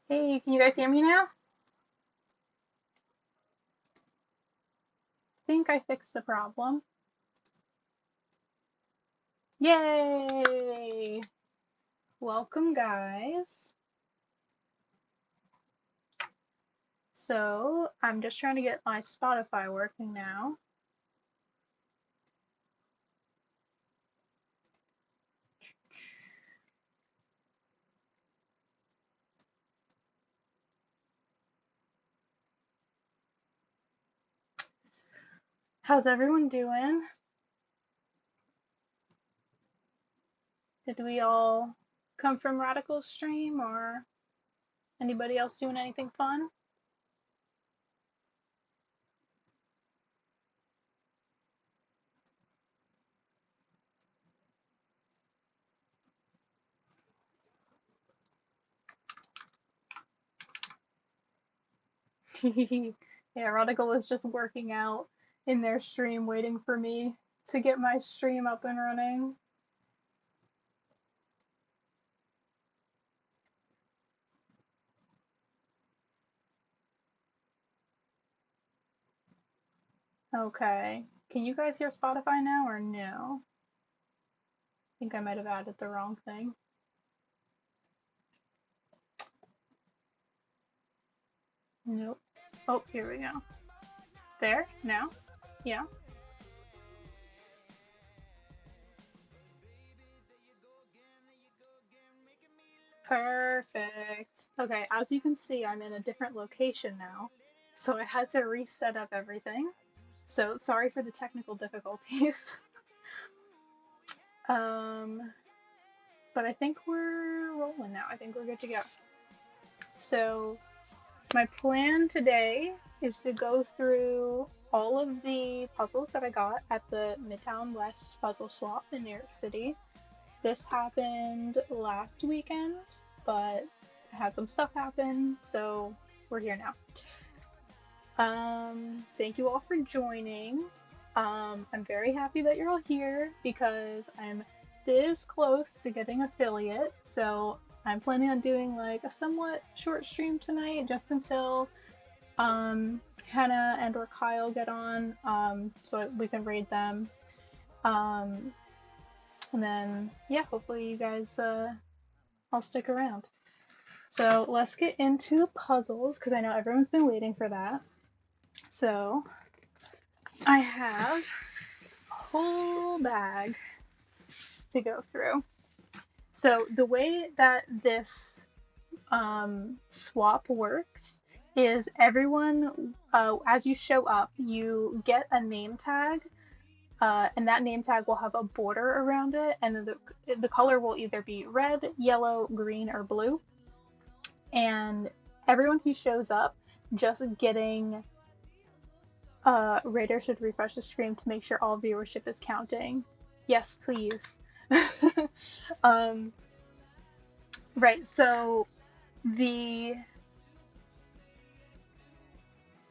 Hey, can you guys hear me now? Think I fixed the problem. Yay! Welcome, guys. So, I'm just trying to get my Spotify working now. How's everyone doing? Did we all come from Radical Stream or anybody else doing anything fun? Yeah, Radical was just working out in their stream waiting for me to get my stream up and running. Okay. Can you guys hear Spotify now or no? I think I might have added the wrong thing. Nope. Oh, here we go. There? Now? Yeah. Perfect. Okay, as you can see, I'm in a different location now. So I had to reset up everything. So sorry for the technical difficulties. Um, but I think we're rolling now. I think we're good to go. So my plan today is to go through all of the puzzles that I got at the Midtown West Puzzle Swap in New York City. This happened last weekend, but I had some stuff happen, so we're here now. Thank you all for joining. I'm very happy that you're all here because I'm this close to getting affiliate, so I'm planning on doing like a somewhat short stream tonight just until Hannah and or Kyle get on, so we can raid them. Um, and then yeah, hopefully you guys all stick around. So let's get into puzzles because I know everyone's been waiting for that. So I have a whole bag to go through. So the way that this swap works is everyone, as you show up, you get a name tag, and that name tag will have a border around it, and then the color will either be red, yellow, green, or blue. And everyone who shows up, just getting Radar should refresh the screen to make sure all viewership is counting. Yes, please. um, right, so the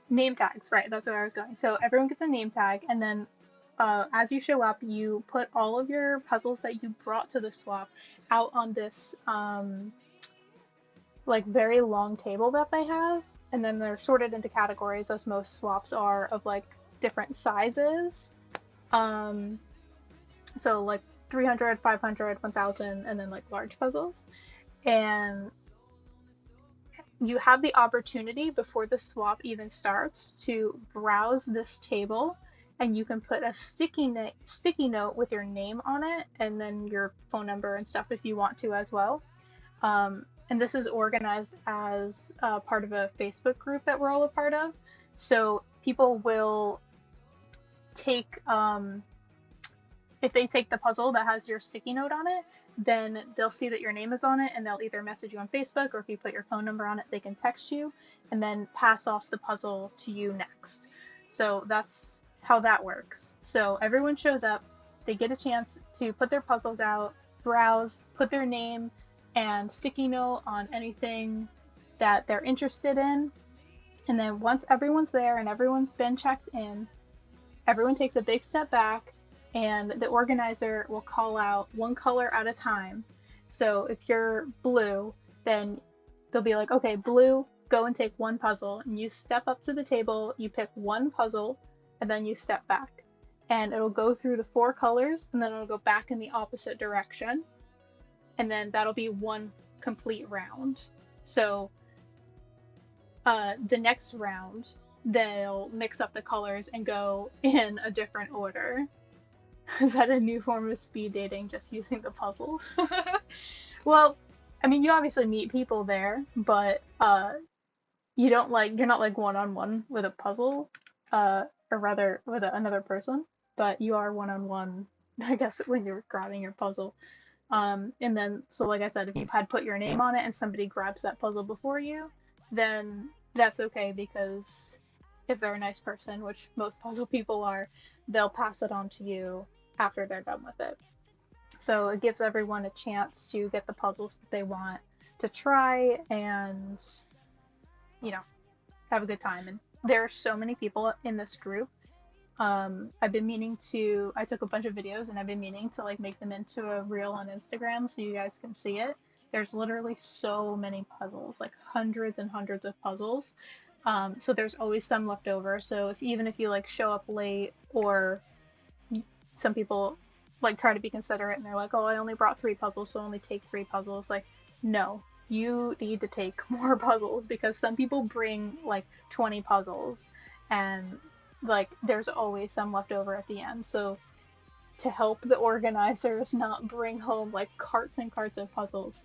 name tags, right, that's where I was going. So everyone gets a name tag, and then as you show up, you put all of your puzzles that you brought to the swap out on this like very long table that they have, and then they're sorted into categories as most swaps are of like different sizes. Um, so like 300, 500, 1000, and then like large puzzles. And you have the opportunity before the swap even starts to browse this table, and you can put a sticky note with your name on it and then your phone number and stuff if you want to as well. And this is organized as part of a Facebook group that we're all a part of. So people will take, if they take the puzzle that has your sticky note on it, then they'll see that your name is on it and they'll either message you on Facebook, or if you put your phone number on it, they can text you and then pass off the puzzle to you next. So that's how that works. So everyone shows up, they get a chance to put their puzzles out, browse, put their name and sticky note on anything that they're interested in. And then once everyone's there and everyone's been checked in, everyone takes a big step back and the organizer will call out one color at a time. So if you're blue, then they'll be like, okay, blue, go and take one puzzle, and you step up to the table, you pick one puzzle, and then you step back. And it'll go through the 4 colors, and then it'll go back in the opposite direction. And then that'll be one complete round. So the next round, they'll mix up the colors and go in a different order. Is that a new form of speed dating, just using the puzzle? Well, I mean, you obviously meet people there, but you're not like one-on-one with a puzzle, or rather with another person, but you are one-on-one, I guess, when you're grabbing your puzzle. And then, so like I said, if you've had put your name on it and somebody grabs that puzzle before you, then that's okay, because if they're a nice person, which most puzzle people are, they'll pass it on to you after they're done with it. So it gives everyone a chance to get the puzzles that they want to try and, you know, have a good time. And there are so many people in this group. I took a bunch of videos and I've been meaning to like make them into a reel on Instagram so you guys can see it. There's literally so many puzzles, like hundreds and hundreds of puzzles. So there's always some left over. So even if you like show up late, or some people like try to be considerate and they're like, oh, I only brought 3 puzzles, so only take 3 puzzles. Like, no, you need to take more puzzles, because some people bring like 20 puzzles and like there's always some left over at the end. So to help the organizers not bring home like carts and carts of puzzles,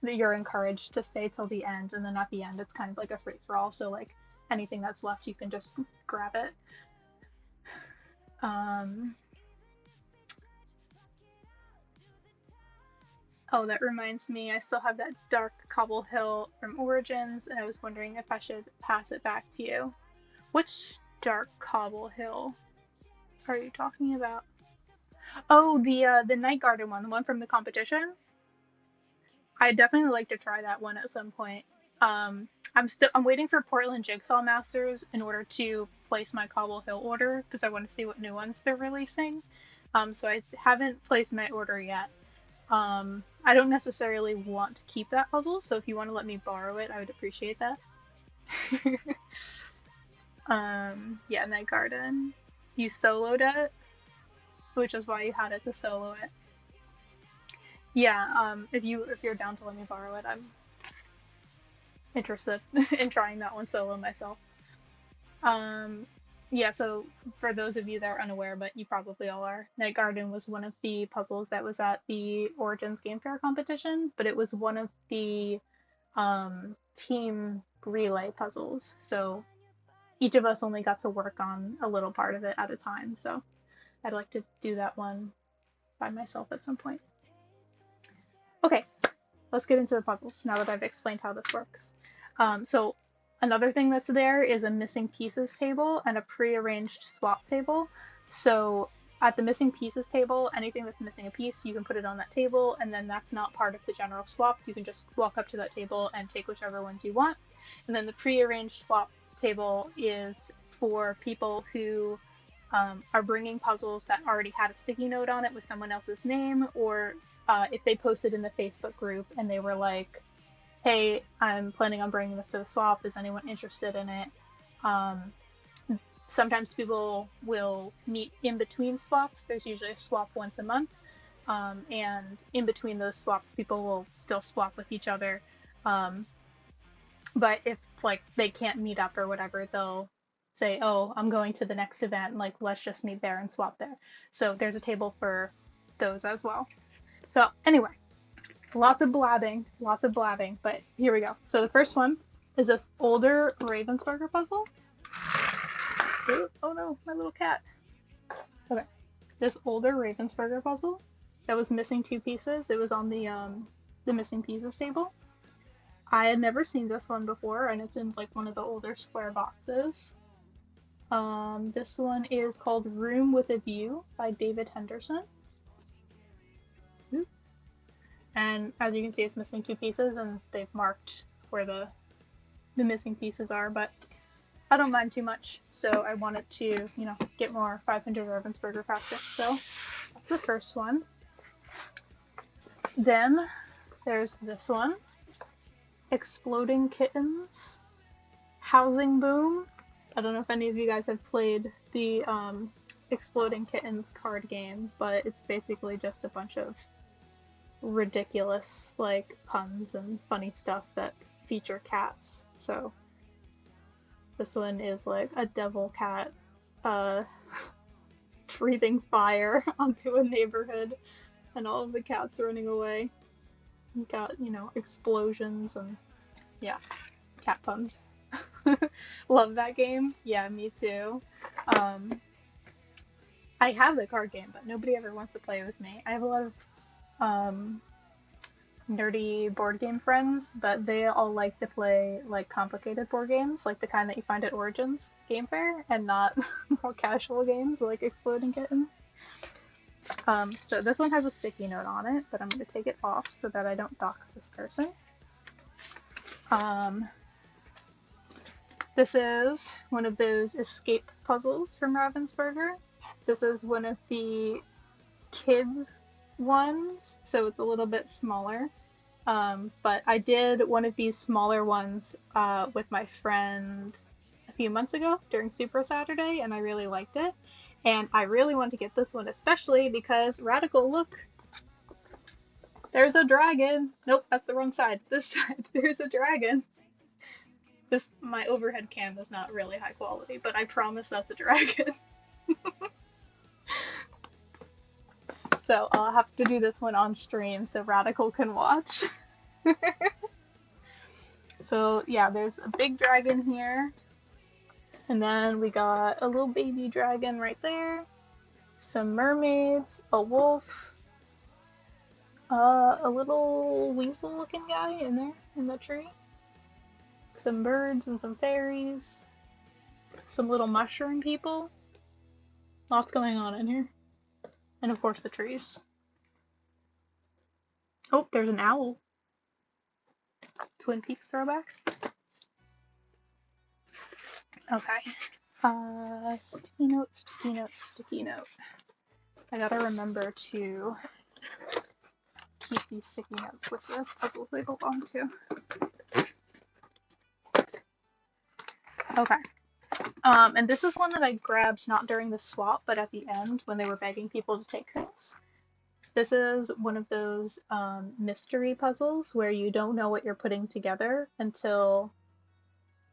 you're encouraged to stay till the end, and then at the end it's kind of like a free-for-all, so like anything that's left you can just grab it. Oh, that reminds me, I still have that dark cobble hill from Origins, and I was wondering if I should pass it back to you. Which dark cobble hill are you talking about? Oh, the Night Garden one, the one from the competition? I'd definitely like to try that one at some point. I'm waiting for Portland Jigsaw Masters in order to place my Cobble Hill order, because I want to see what new ones they're releasing. So I haven't placed my order yet. I don't necessarily want to keep that puzzle, so if you want to let me borrow it, I would appreciate that. Yeah, Night Garden. You soloed it, which is why you had it to solo it. Yeah, if you're down to let me borrow it, I'm interested in trying that one solo myself. Yeah, so for those of you that are unaware, but you probably all are, Night Garden was one of the puzzles that was at the Origins Game Fair competition, but it was one of the team relay puzzles. So each of us only got to work on a little part of it at a time. So I'd like to do that one by myself at some point. Okay, let's get into the puzzles now that I've explained how this works. So another thing that's there is a missing pieces table and a pre-arranged swap table. So at the missing pieces table, anything that's missing a piece, you can put it on that table, and then that's not part of the general swap. You can just walk up to that table and take whichever ones you want. And then the pre-arranged swap table is for people who are bringing puzzles that already had a sticky note on it with someone else's name, or if they posted in the Facebook group and they were like, hey, I'm planning on bringing this to the swap, is anyone interested in it? Sometimes people will meet in between swaps. There's usually a swap once a month, and in between those swaps, people will still swap with each other. But if like they can't meet up or whatever, they'll say, oh, I'm going to the next event, like let's just meet there and swap there. So there's a table for those as well. So anyway, lots of blabbing, but here we go. So the first one is this older Ravensburger puzzle. Oh no, my little cat. Okay, this older Ravensburger puzzle that was missing 2 pieces. It was on the missing pieces table. I had never seen this one before, and it's in like one of the older square boxes. This one is called Room with a View by David Henderson. And as you can see, it's missing 2 pieces, and they've marked where the missing pieces are, but I don't mind too much, so I wanted to, get more 500 Ravensburger practice, so that's the first one. Then there's this one. Exploding Kittens, Housing Boom. I don't know if any of you guys have played the Exploding Kittens card game, but it's basically just a bunch of ridiculous like puns and funny stuff that feature cats. So this one is like a devil cat breathing fire onto a neighborhood and all of the cats running away. You got, you know, explosions and yeah, cat puns. Love that game. Yeah, me too. I have the card game, but nobody ever wants to play with me. I have a lot of nerdy board game friends, but they all like to play like complicated board games, like the kind that you find at Origins Game Fair, and not more casual games like Exploding Kitten. So this one has a sticky note on it, but I'm going to take it off so that I don't dox this person. This is one of those escape puzzles from Ravensburger. This is one of the kids ones, so it's a little bit smaller. But I did one of these smaller ones with my friend a few months ago during Super Saturday, and I really liked it. And I really want to get this one, especially because Radical, look, there's a dragon. Nope, that's the wrong side. This side, there's a dragon. My overhead cam is not really high quality, but I promise that's a dragon. So I'll have to do this one on stream so Radical can watch. So yeah, there's a big dragon here. And then we got a little baby dragon right there. Some mermaids, a wolf, a little weasel looking guy in there in the tree. Some birds and some fairies. Some little mushroom people. Lots going on in here. And of course the trees. Oh, there's an owl. Twin Peaks throwback. Okay. Sticky note, sticky note, sticky note. I gotta remember to keep these sticky notes with the puzzles they belong to. Okay. And this is one that I grabbed not during the swap, but at the end when they were begging people to take things. This is one of those mystery puzzles where you don't know what you're putting together until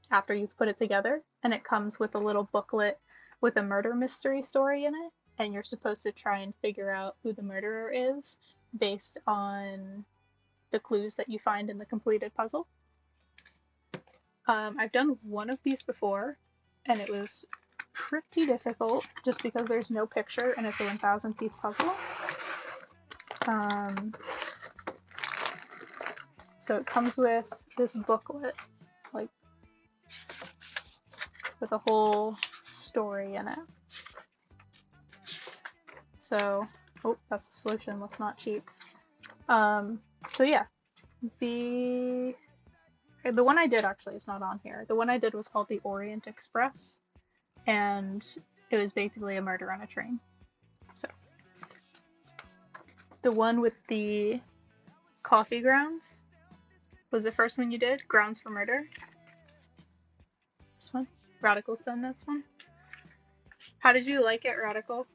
after you've put it together, and it comes with a little booklet with a murder mystery story in it, and you're supposed to try and figure out who the murderer is based on the clues that you find in the completed puzzle. I've done one of these before, and it was pretty difficult just because there's no picture and it's a 1,000 piece puzzle. So it comes with this booklet, like, with a whole story in it. So, oh, that's a solution, let's not cheat. So yeah, the one I did actually is not on here. The one I did was called the Orient Express, and it was basically a murder on a train. So, the one with the coffee grounds was the first one you did, Grounds for Murder. This one, Radical's done this one. How did you like it, Radical?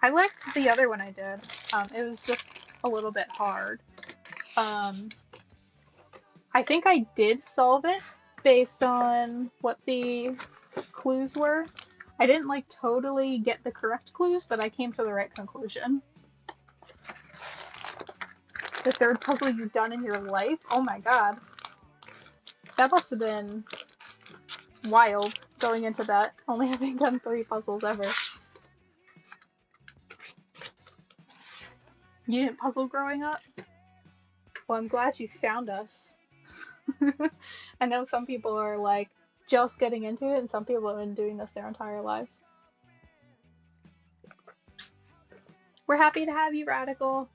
I liked the other one I did. It was just a little bit hard. I think I did solve it based on what the clues were. I didn't like totally get the correct clues, but I came to the right conclusion. The third puzzle you've done in your life? Oh my god. That must have been wild going into that, only having done 3 puzzles ever. You didn't puzzle growing up? Well, I'm glad you found us. I know some people are like just getting into it, and some people have been doing this their entire lives. We're happy to have you, Radical.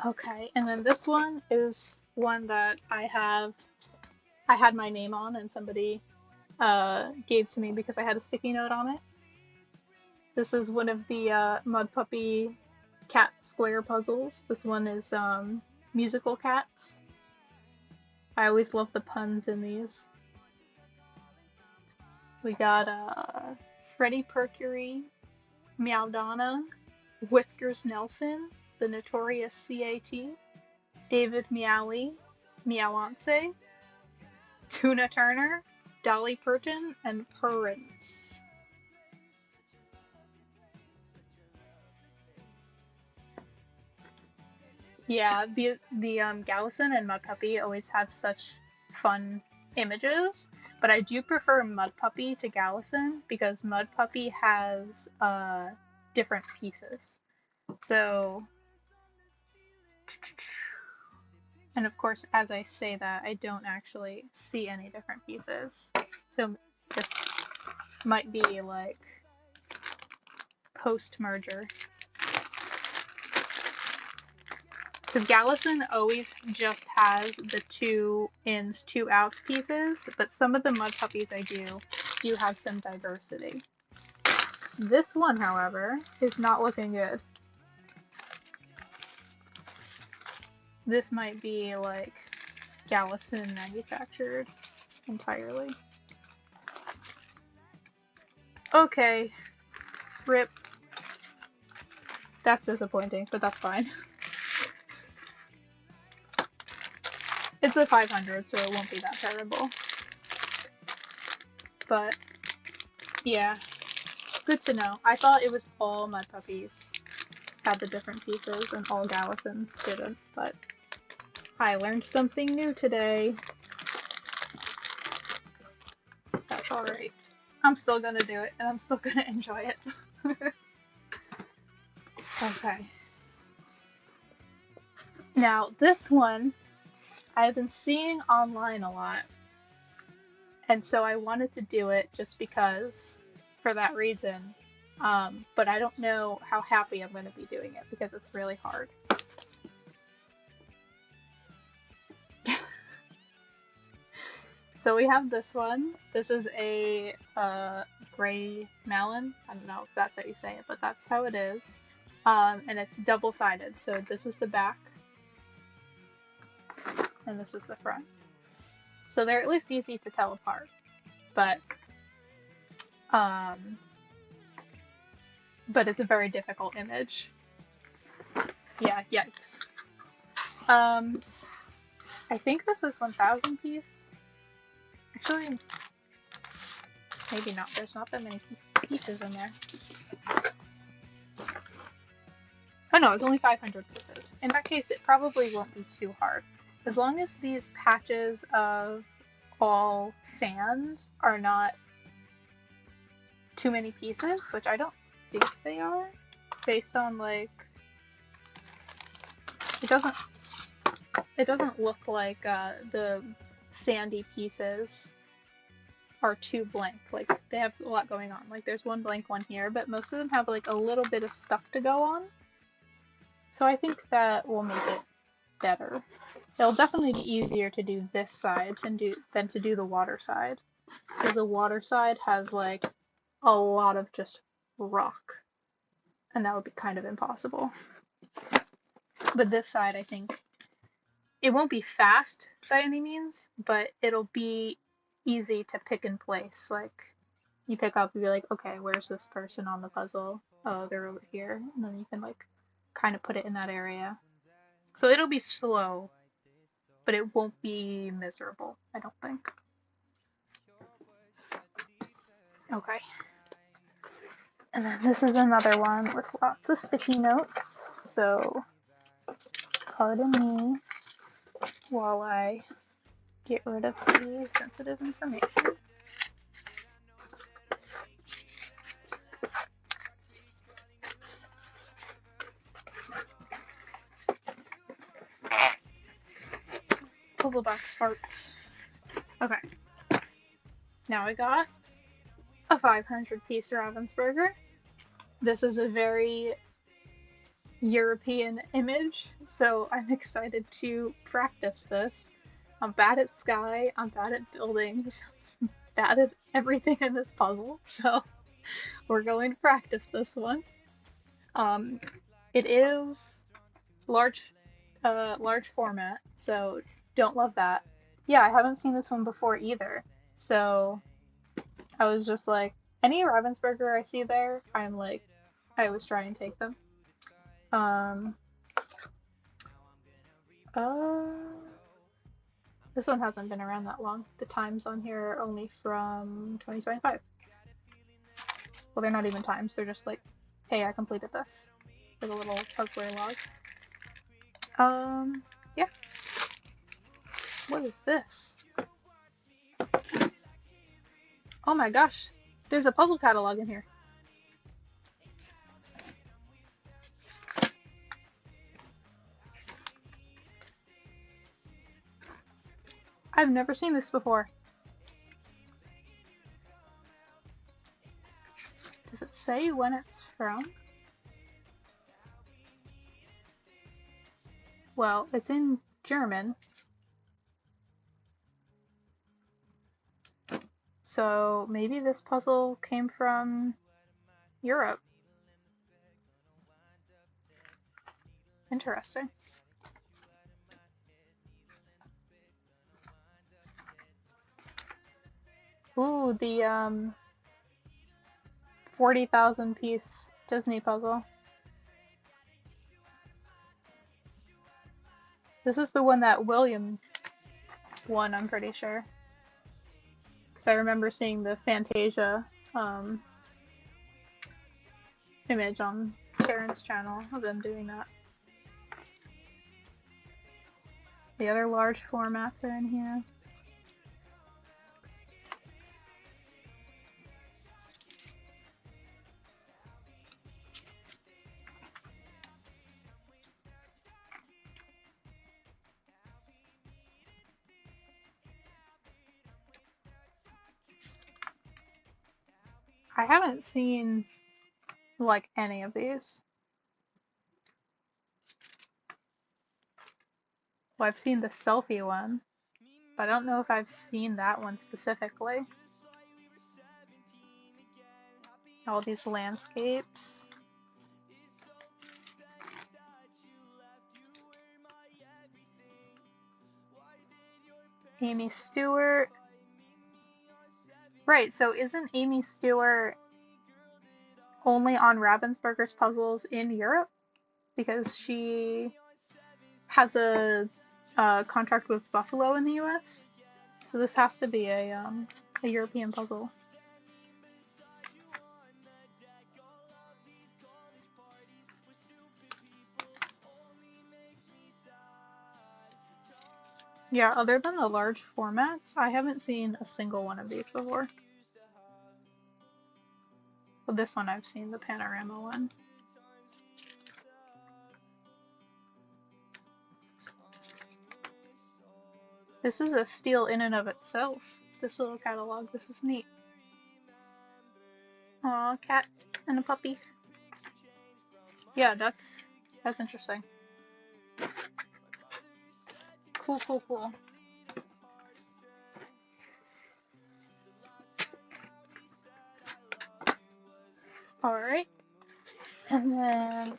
Okay, and then this one is one that I had my name on, and somebody gave to me because I had a sticky note on it. This is one of the Mud Puppy cat square puzzles. This one is musical cats. I always love the puns in these. We got Freddie Mercury, Meowdonna, Whiskers Nelson, the Notorious CAT, David Meowie, Meowance, Tuna Turner, Dolly Parton, and Prince. Yeah, the Gallison and Mud Puppy always have such fun images, but I do prefer Mud Puppy to Gallison because Mud Puppy has different pieces. So, and of course, as I say that, I don't actually see any different pieces. So this might be like post-merger. Because Gallison always just has the 2 ins, 2 outs pieces, but some of the Mud Puppies I do have some diversity. This one, however, is not looking good. This might be like Gallison manufactured entirely. Okay, rip. That's disappointing, but that's fine. It's a 500, so it won't be that terrible. But, yeah. Good to know. I thought it was all Mud Puppies had the different pieces and all Gallisons didn't, but I learned something new today. That's alright. I'm still gonna do it, and I'm still gonna enjoy it. Okay. Now, this one I've been seeing online a lot, and so I wanted to do it just because, for that reason, but I don't know how happy I'm going to be doing it because it's really hard. So we have this one. This is a gray melon. I don't know if that's how you say it, but that's how it is. And it's double-sided, so this is the back. And this is the front. So they're at least easy to tell apart. But it's a very difficult image. Yeah, yikes. I think this is 1,000 piece. Actually, maybe not. There's not that many pieces in there. Oh no, it's only 500 pieces. In that case, it probably won't be too hard. As long as these patches of all sand are not too many pieces, which I don't think they are, based on like, it doesn't look like the sandy pieces are too blank. Like, they have a lot going on. Like, there's one blank one here, but most of them have like a little bit of stuff to go on. So I think that will make it better. It'll definitely be easier to do this side than to do the water side. Because the water side has like a lot of just rock. And that would be kind of impossible. But this side, I think, it won't be fast by any means, but it'll be easy to pick in place. Like, you pick up and be like, okay, where's this person on the puzzle? Oh, they're over here. And then you can like kind of put it in that area. So it'll be slow, but it won't be miserable, I don't think. Okay. And then this is another one with lots of sticky notes, so pardon me while I get rid of the sensitive information. Puzzle box farts. Okay. Now I got a 500 piece Ravensburger. This is a very European image, so I'm excited to practice this. I'm bad at sky, I'm bad at buildings, I'm bad at everything in this puzzle, so we're going to practice this one. It is large, large format, so don't love that. Yeah, I haven't seen this one before either. So I was just like, any Ravensburger I see there, I'm like, I always try and take them. Um, uh, this one hasn't been around that long. The times on here are only from 2025. Well, they're not even times, they're just like, hey, I completed this. With a little puzzler log. Yeah. What is this? Oh my gosh, there's a puzzle catalog in here. I've never seen this before. Does it say when it's from? Well, it's in German. So maybe this puzzle came from Europe. Interesting. Ooh, the 40,000 piece Disney puzzle. This is the one that William won, I'm pretty sure. Because I remember seeing the Fantasia image on Karen's channel of them doing that. The other large formats are in here. I haven't seen like any of these. Well, I've seen the selfie one, but I don't know if I've seen that one specifically. All these landscapes. Amy Stewart. Right, so isn't Amy Stewart only on Ravensburger's puzzles in Europe? Because she has a contract with Buffalo in the US. So this has to be a European puzzle. Yeah, other than the large formats, I haven't seen a single one of these before. Well, this one I've seen, the panorama one. This is a steal in and of itself. This little catalog, this is neat. Aw, cat and a puppy. Yeah, that's interesting. Cool, cool, cool. Alright. And then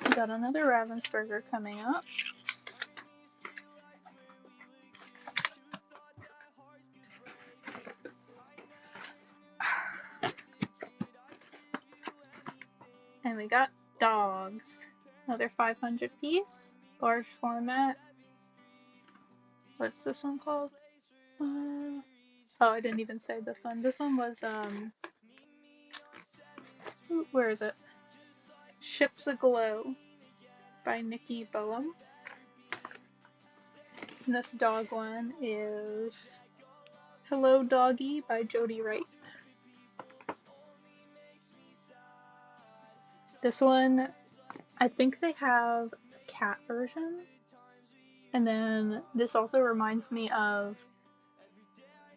we got another Ravensburger coming up. And we got dogs. Another 500 piece, large format. What's this one called? Oh, I didn't even say this one. This one was, where is it? Ships Aglow by Nikki Boehm. And this dog one is Hello Doggy by Jody Wright. This one, I think they have a cat version. And then this also reminds me of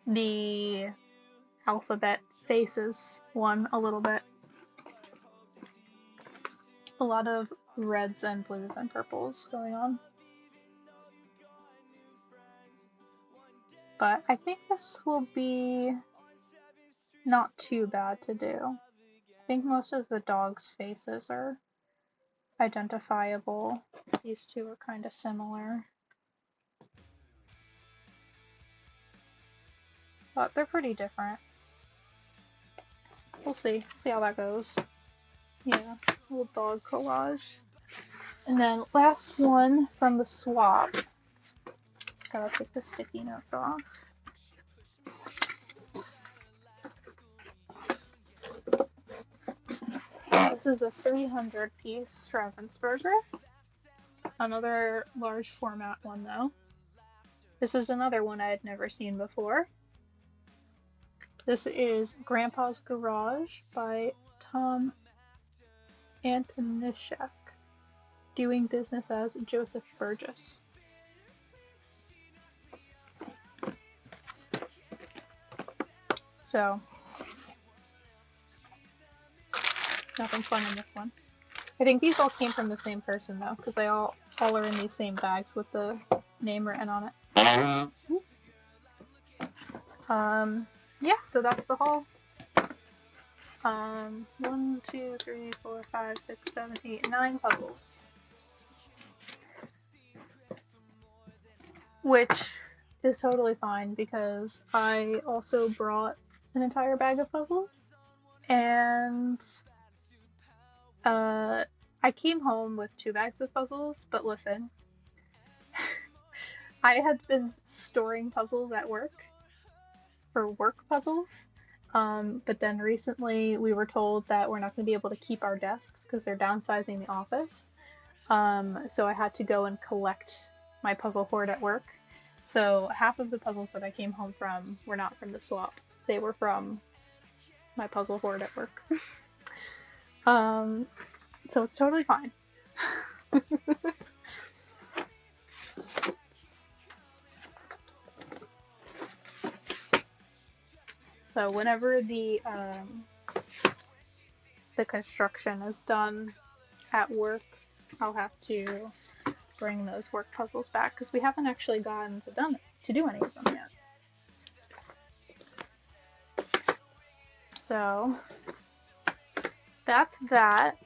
the Alphabet Faces one a little bit. A lot of reds and blues and purples going on. But I think this will be not too bad to do. I think most of the dogs' faces are identifiable. These two are kind of similar. But they're pretty different. We'll see how that goes. Yeah, little dog collage. And then last one from the swap. Gotta take the sticky notes off. This is a 300 piece Ravensburger. Another large format one though. This is another one I had never seen before. This is Grandpa's Garage by Tom Antonishek, doing business as Joseph Burgess. So, nothing fun in this one. I think these all came from the same person though, because they all are in these same bags with the name written on it. Yeah, so that's the haul. 1, 2, 3, 4, 5, 6, 7, 8, 9 puzzles. Which is totally fine because I also brought an entire bag of puzzles. And I came home with 2 bags of puzzles, but listen, I had been storing puzzles at work for work puzzles, but then recently we were told that we're not going to be able to keep our desks because they're downsizing the office, so I had to go and collect my puzzle hoard at work. So half of the puzzles that I came home from were not from the swap, they were from my puzzle hoard at work. So it's totally fine. So whenever the construction is done at work, I'll have to bring those work puzzles back because we haven't actually gotten to do any of them yet. So that's that.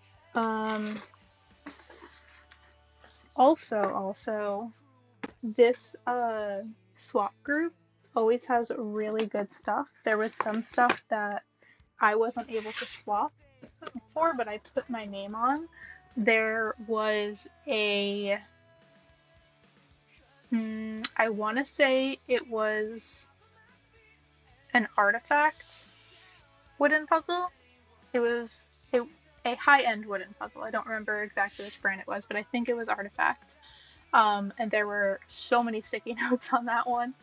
Also, this swap group always has really good stuff. There was some stuff that I wasn't able to swap for, but I put my name on. There was I want to say it was an artifact wooden puzzle. It was a high-end wooden puzzle. I don't remember exactly which brand it was, but I think it was Artifact. And there were so many sticky notes on that one.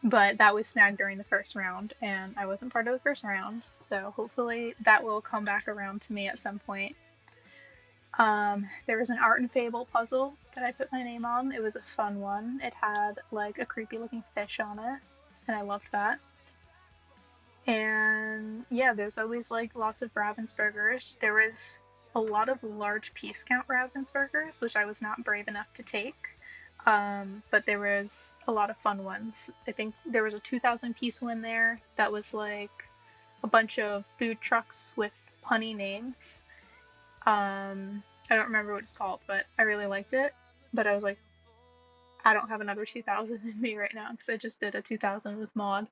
But that was snagged during the first round, and I wasn't part of the first round, so hopefully that will come back around to me at some point. There was an Art and Fable puzzle that I put my name on. It was a fun one. It had like a creepy looking fish on it, and I loved that. And yeah, there's always like lots of Ravensburgers. There was a lot of large piece count Ravensburgers, which I was not brave enough to take. But there was a lot of fun ones. I think there was a 2,000 piece one there that was like a bunch of food trucks with punny names. I don't remember what it's called, but I really liked it. But I was like, I don't have another 2,000 in me right now because I just did a 2,000 with Maud.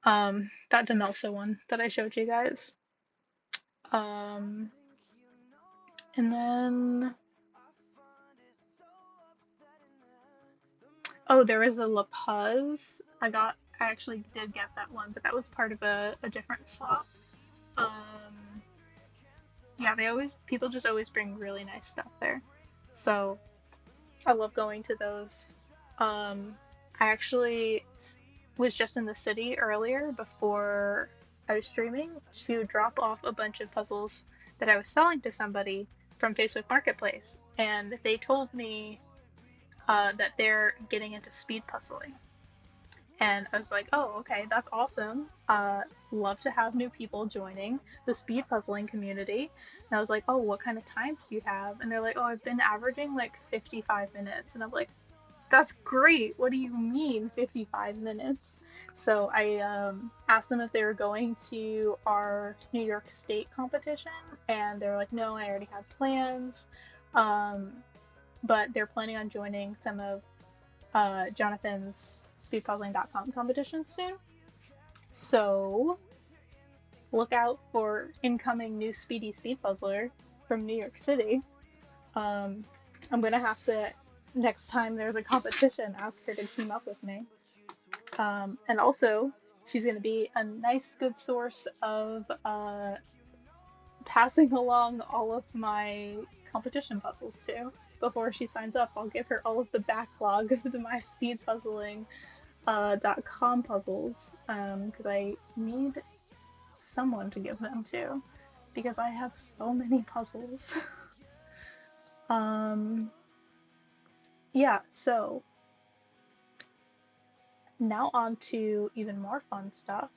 That Demelsa one that I showed you guys. And then there was a La Paz. I actually did get that one, but that was part of a different swap. Yeah, people just always bring really nice stuff there. So I love going to those. I actually was just in the city earlier before I was streaming to drop off a bunch of puzzles that I was selling to somebody from Facebook Marketplace, and they told me that they're getting into speed puzzling. And I was like, oh, okay, that's awesome. Love to have new people joining the speed puzzling community. And I was like, oh, what kind of times do you have? And they're like, oh, I've been averaging like 55 minutes. And I'm like, that's great. What do you mean 55 minutes? So I asked them if they were going to our New York State competition, and they were like, no, I already have plans. Um, but they're planning on joining some of Jonathan's speedpuzzling.com competitions soon. So look out for incoming new Speedy Speed Puzzler from New York City. I'm gonna have to, next time there's a competition, ask her to team up with me. And also, she's gonna be a nice, good source of passing along all of my competition puzzles too. Before she signs up, I'll give her all of the backlog of my speed puzzling .com puzzles because I need someone to give them to because I have so many puzzles. Yeah, so now on to even more fun stuff,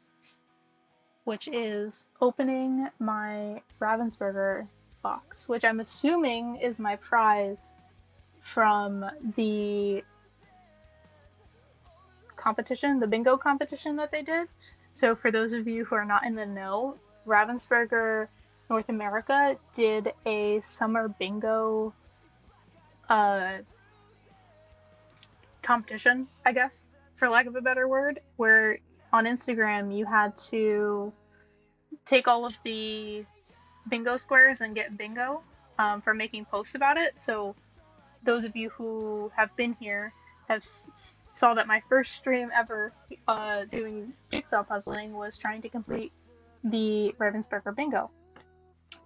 which is opening my Ravensburger box, which I'm assuming is my prize from the competition, the bingo competition that they did. So for those of you who are not in the know, Ravensburger North America did a summer bingo competition, I guess, for lack of a better word, where on Instagram you had to take all of the bingo squares and get bingo for making posts about it. So those of you who have been here have saw that my first stream ever doing jigsaw puzzling was trying to complete the Ravensburger bingo.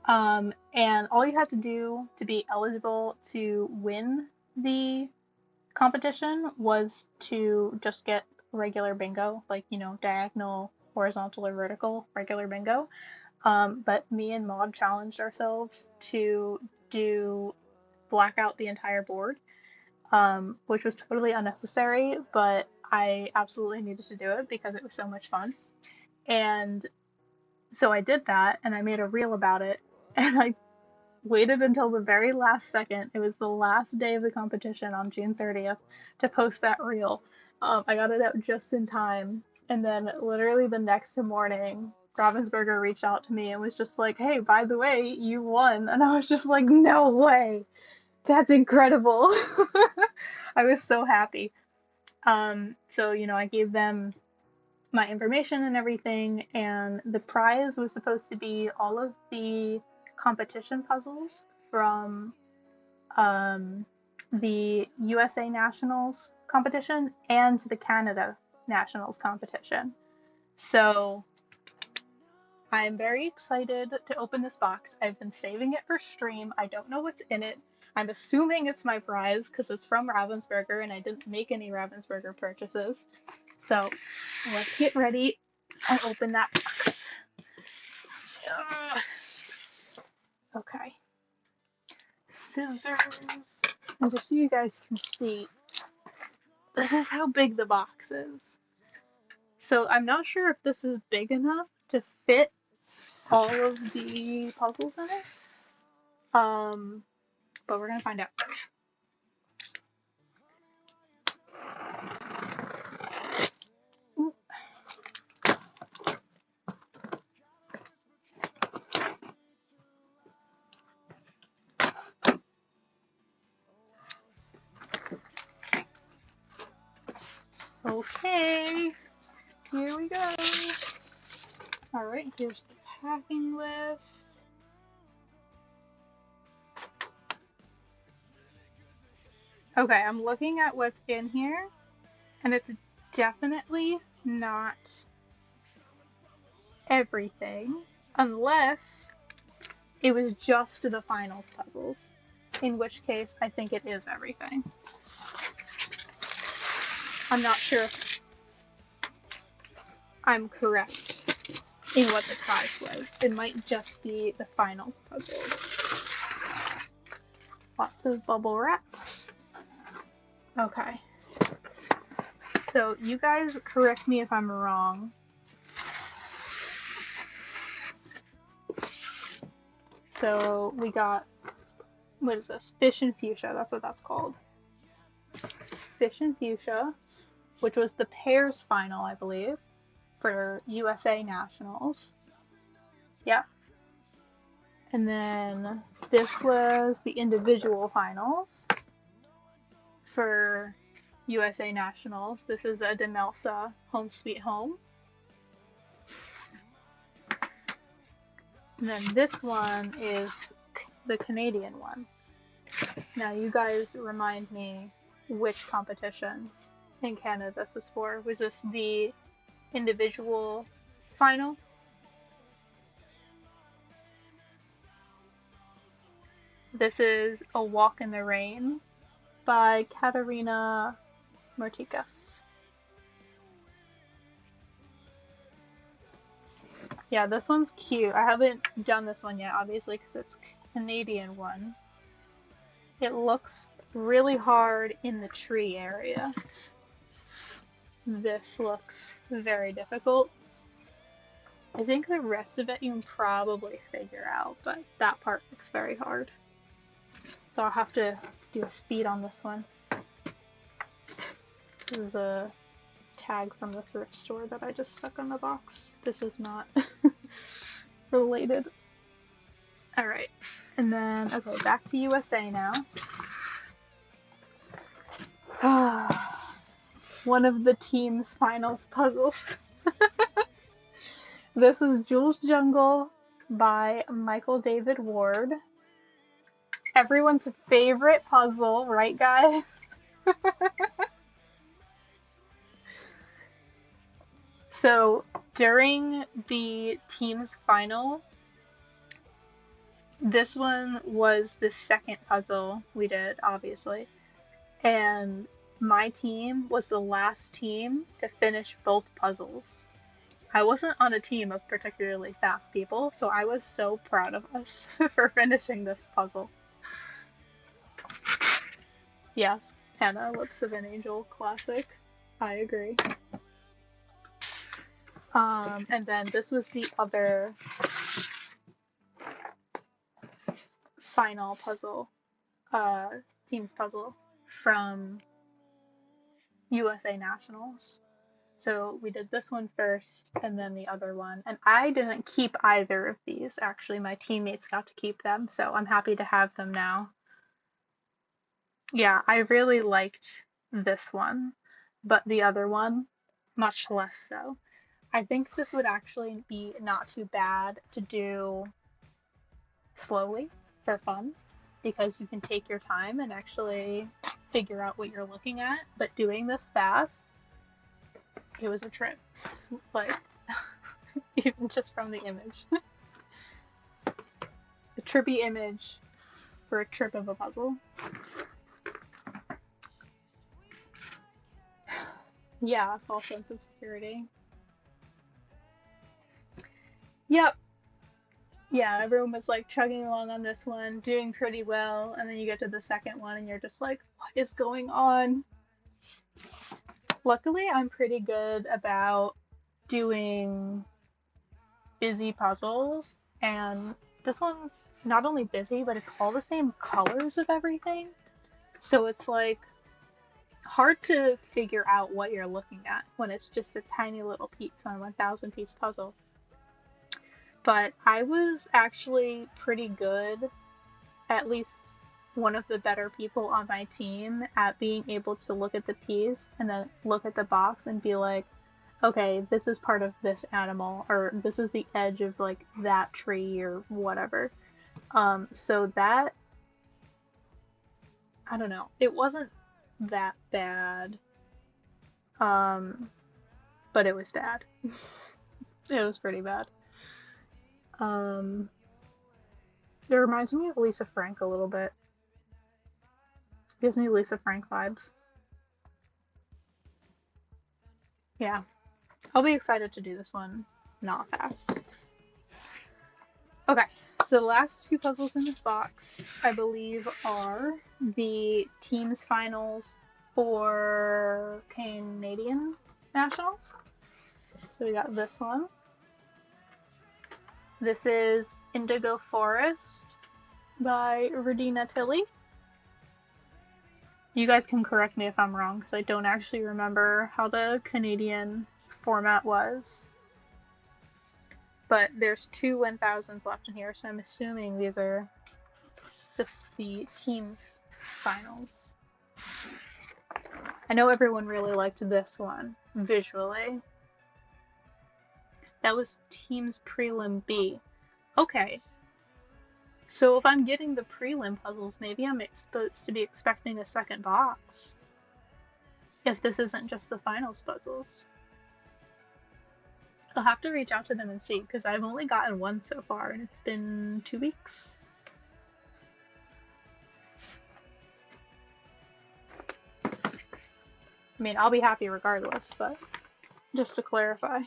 And all you had to do to be eligible to win the competition was to just get regular bingo, like, you know, diagonal, horizontal, or vertical regular bingo. But me and Maud challenged ourselves to do black out the entire board, which was totally unnecessary, but I absolutely needed to do it because it was so much fun. And so I did that, and I made a reel about it, and I waited until the very last second. It was the last day of the competition on June 30th to post that reel. I got it out just in time, and then literally the next morning, Ravensburger reached out to me and was just like, hey, by the way, you won. And I was just like, no way. That's incredible. I was so happy. So, you know, I gave them my information and everything, and the prize was supposed to be all of the competition puzzles from the USA Nationals competition and the Canada Nationals competition. So I'm very excited to open this box. I've been saving it for stream. I don't know what's in it. I'm assuming it's my prize because it's from Ravensburger and I didn't make any Ravensburger purchases. So let's get ready and open that box. Okay. Scissors. And just so you guys can see, this is how big the box is. So I'm not sure if this is big enough to fit all of the puzzles in it. But we're gonna find out. Okay, here we go. Alright, here's the packing list. Okay, I'm looking at what's in here, and it's definitely not everything, unless it was just the finals puzzles, in which case I think it is everything. I'm not sure if I'm correct in what the prize was. It might just be the finals puzzles. Lots of bubble wrap. Okay. So you guys correct me if I'm wrong. So we got, what is this? Fish and fuchsia, that's what that's called. Fish and Fuchsia, which was the pairs final, I believe, for USA Nationals. Yeah. And then this was the individual finals for USA Nationals. This is a Demelsa Home Sweet Home. And then this one is the Canadian one. Now you guys remind me which competition in Canada this was for. Was this the individual final? This is A Walk in the Rain by Katerina Martikas. Yeah, this one's cute. I haven't done this one yet, obviously, because it's a Canadian one. It looks really hard in the tree area. This looks very difficult. I think the rest of it you can probably figure out, but that part looks very hard. So I'll have to do a speed on this one. This is a tag from the thrift store that I just stuck on the box. This is not related. Alright, and then, okay, back to USA now. One of the team's finals puzzles. This is Jules Jungle by Michael David Ward. Everyone's favorite puzzle, right guys? So during the team's final, this one was the second puzzle we did, obviously. And my team was the last team to finish both puzzles. I wasn't on a team of particularly fast people, so I was so proud of us for finishing this puzzle. Yes, Hannah, Lips of an Angel classic. I agree. And then this was the other final puzzle, team's puzzle from USA Nationals. So we did this one first and then the other one. And I didn't keep either of these. Actually, my teammates got to keep them, so I'm happy to have them now. Yeah, I really liked this one, but the other one, much less so. I think this would actually be not too bad to do slowly for fun, because you can take your time and actually figure out what you're looking at. But doing this fast, it was a trip. Like, even just from the image. A trippy image for a trip of a puzzle. Yeah, false sense of security. Yep. Yeah, everyone was like chugging along on this one, doing pretty well, and then you get to the second one and you're just like, what is going on? Luckily, I'm pretty good about doing busy puzzles, and this one's not only busy, but it's all the same colors of everything. So it's like hard to figure out what you're looking at when it's just a tiny little piece on a 1,000 piece puzzle. But I was actually pretty good, at least one of the better people on my team, at being able to look at the piece and then look at the box and be like, okay, this is part of this animal, or this is the edge of like that tree or whatever. So that, I don't know, it wasn't that bad, but it was bad. It was pretty bad. It reminds me of Lisa Frank a little bit. Gives me Lisa Frank vibes. Yeah. I'll be excited to do this one not fast. Okay, so the last two puzzles in this box, I believe, are the team's finals for Canadian Nationals. So we got this one. This is Indigo Forest by Radina Tilley. You guys can correct me if I'm wrong, because I don't actually remember how the Canadian format was. But there's 2 1000s left in here, so I'm assuming these are the team's finals. I know everyone really liked this one, visually. That was team's prelim B. Okay. So if I'm getting the prelim puzzles, maybe I'm supposed to be expecting a second box. If this isn't just the finals puzzles. I'll have to reach out to them and see, because I've only gotten one so far, and it's been 2 weeks. I mean, I'll be happy regardless, but just to clarify.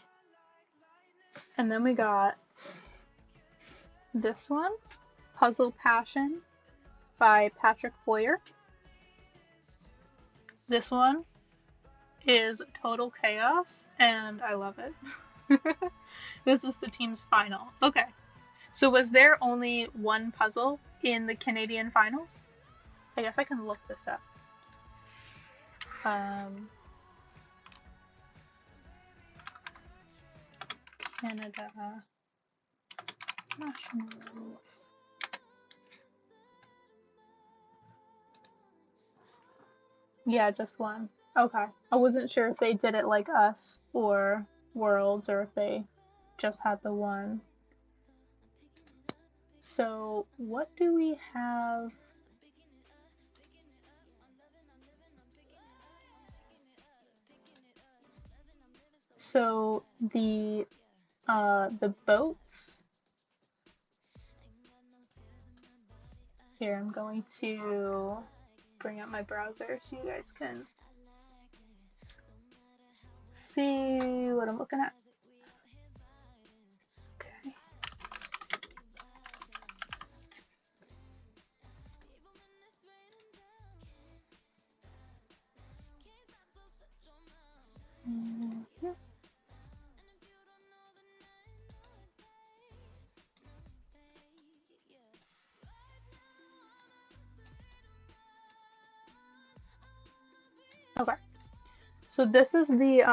And then we got this one, Puzzle Passion by Patrick Boyer. This one is total chaos, and I love it. This is the team's final. Okay. So was there only one puzzle in the Canadian finals? I guess I can look this up. Canada Nationals. Yeah, just one. Okay. I wasn't sure if they did it like us or Worlds, or if they just had the one. So what do we have? So the boats. Here, I'm going to bring up my browser so you guys can see what I'm looking at. Okay. Yeah. Okay. So this is the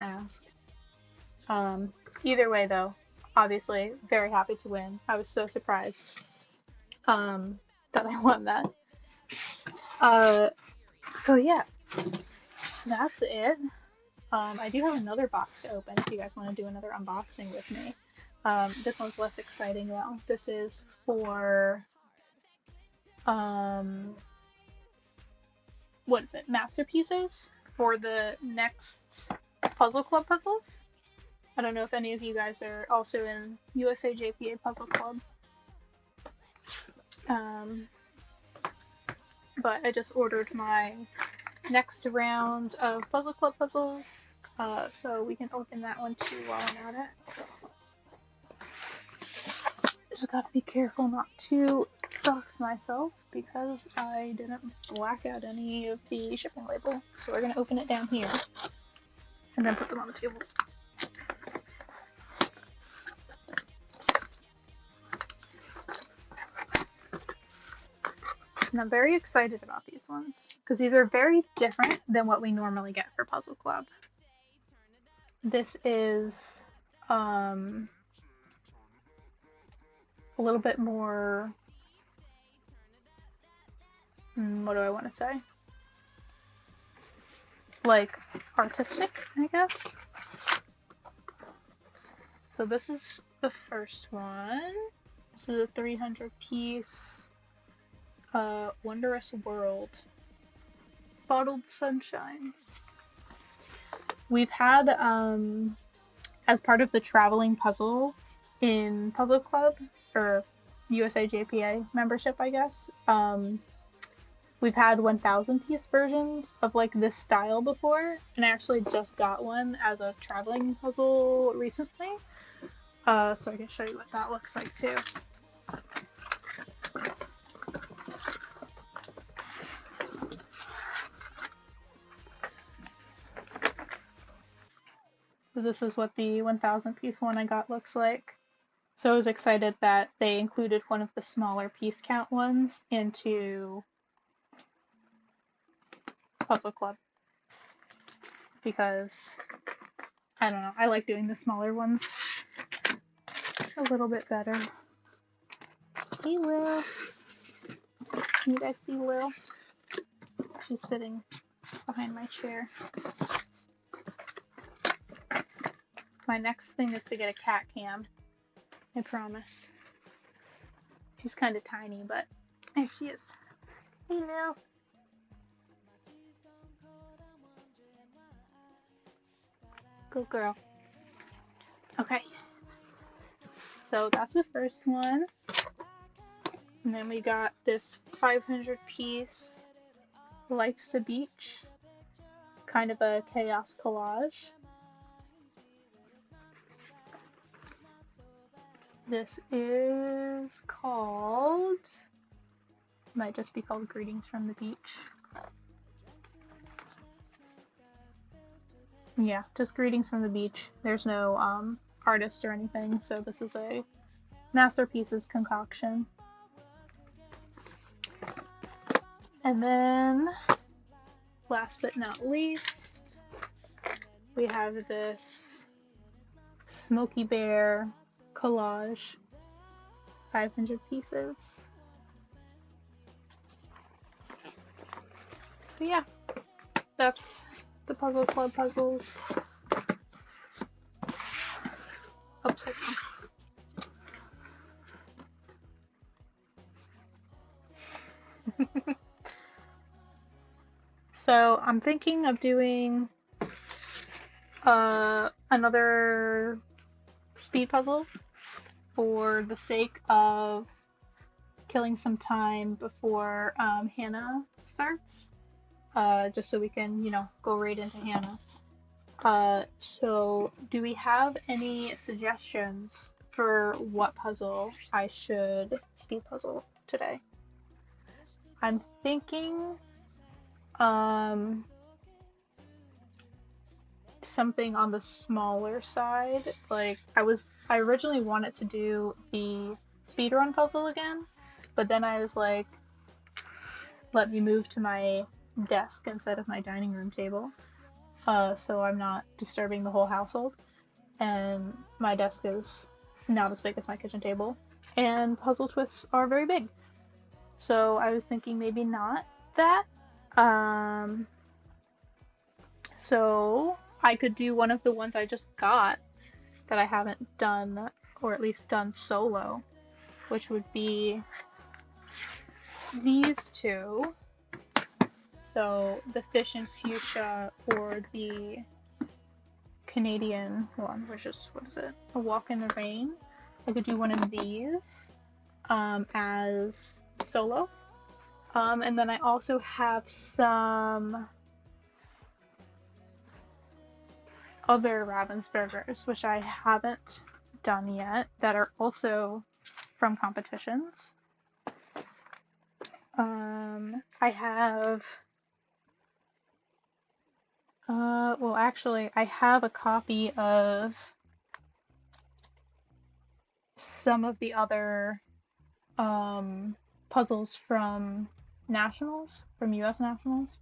ask. Either way, though, obviously very happy to win. I was so surprised that I won that. So yeah, that's it. I do have another box to open if you guys want to do another unboxing with me. This one's less exciting though. This is for what is it? Masterpieces for the next Puzzle Club puzzles. I don't know if any of you guys are also in USA JPA Puzzle Club. But I just ordered my next round of Puzzle Club puzzles, so we can open that one too while I'm at it. Just gotta be careful not to dox myself because I didn't black out any of the shipping label. So we're gonna open it down here and then put them on the table. And I'm very excited about these ones because these are very different than what we normally get for Puzzle Club. This is a little bit more, what do I want to say? Like artistic, I guess. So this is the first one. This is a 300 piece Wondrous World Bottled Sunshine. We've had, as part of the traveling puzzles in Puzzle Club, or USA JPA membership, I guess, we've had 1,000 piece versions of like this style before, and I actually just got one as a traveling puzzle recently, so I can show you what that looks like too. So this is what the 1,000 piece one I got looks like. So I was excited that they included one of the smaller piece count ones into Puzzle Club. Because, I don't know, I like doing the smaller ones a little bit better. Hey Lil! Can you guys see Lil? She's sitting behind my chair. My next thing is to get a cat cam. I promise. She's kind of tiny, but there she is. Hey, Lil. Good girl. Okay. So that's the first one. And then we got this 500 piece Life's a Beach. Kind of a chaos collage. This is called, might just be called Greetings from the Beach. Yeah, just Greetings from the Beach. There's no artist or anything, so this is a Masterpieces concoction. And then, last but not least, we have this Smokey Bear collage, 500 pieces. But yeah, that's the Puzzle Club puzzles. Upside down. So I'm thinking of doing another speed puzzle for the sake of killing some time before Hannah starts, just so we can, you know, go right into Hannah. So do we have any suggestions for what puzzle I should speed puzzle today? I'm thinking something on the smaller side. Like I originally wanted to do the speedrun puzzle again, but then I was like, let me move to my desk instead of my dining room table. so I'm not disturbing the whole household. And my desk is not as big as my kitchen table. And puzzle twists are very big. So I was thinking maybe not that. So I could do one of the ones I just got that I haven't done, or at least done solo, which would be these two. So the fish and fuchsia, or the Canadian one, which is, what is it? A Walk in the Rain. I could do one of these as solo. And then I also have some other Ravensburgers, which I haven't done yet, that are also from competitions. I have, well, actually, I have a copy of some of the other puzzles from nationals, from US nationals,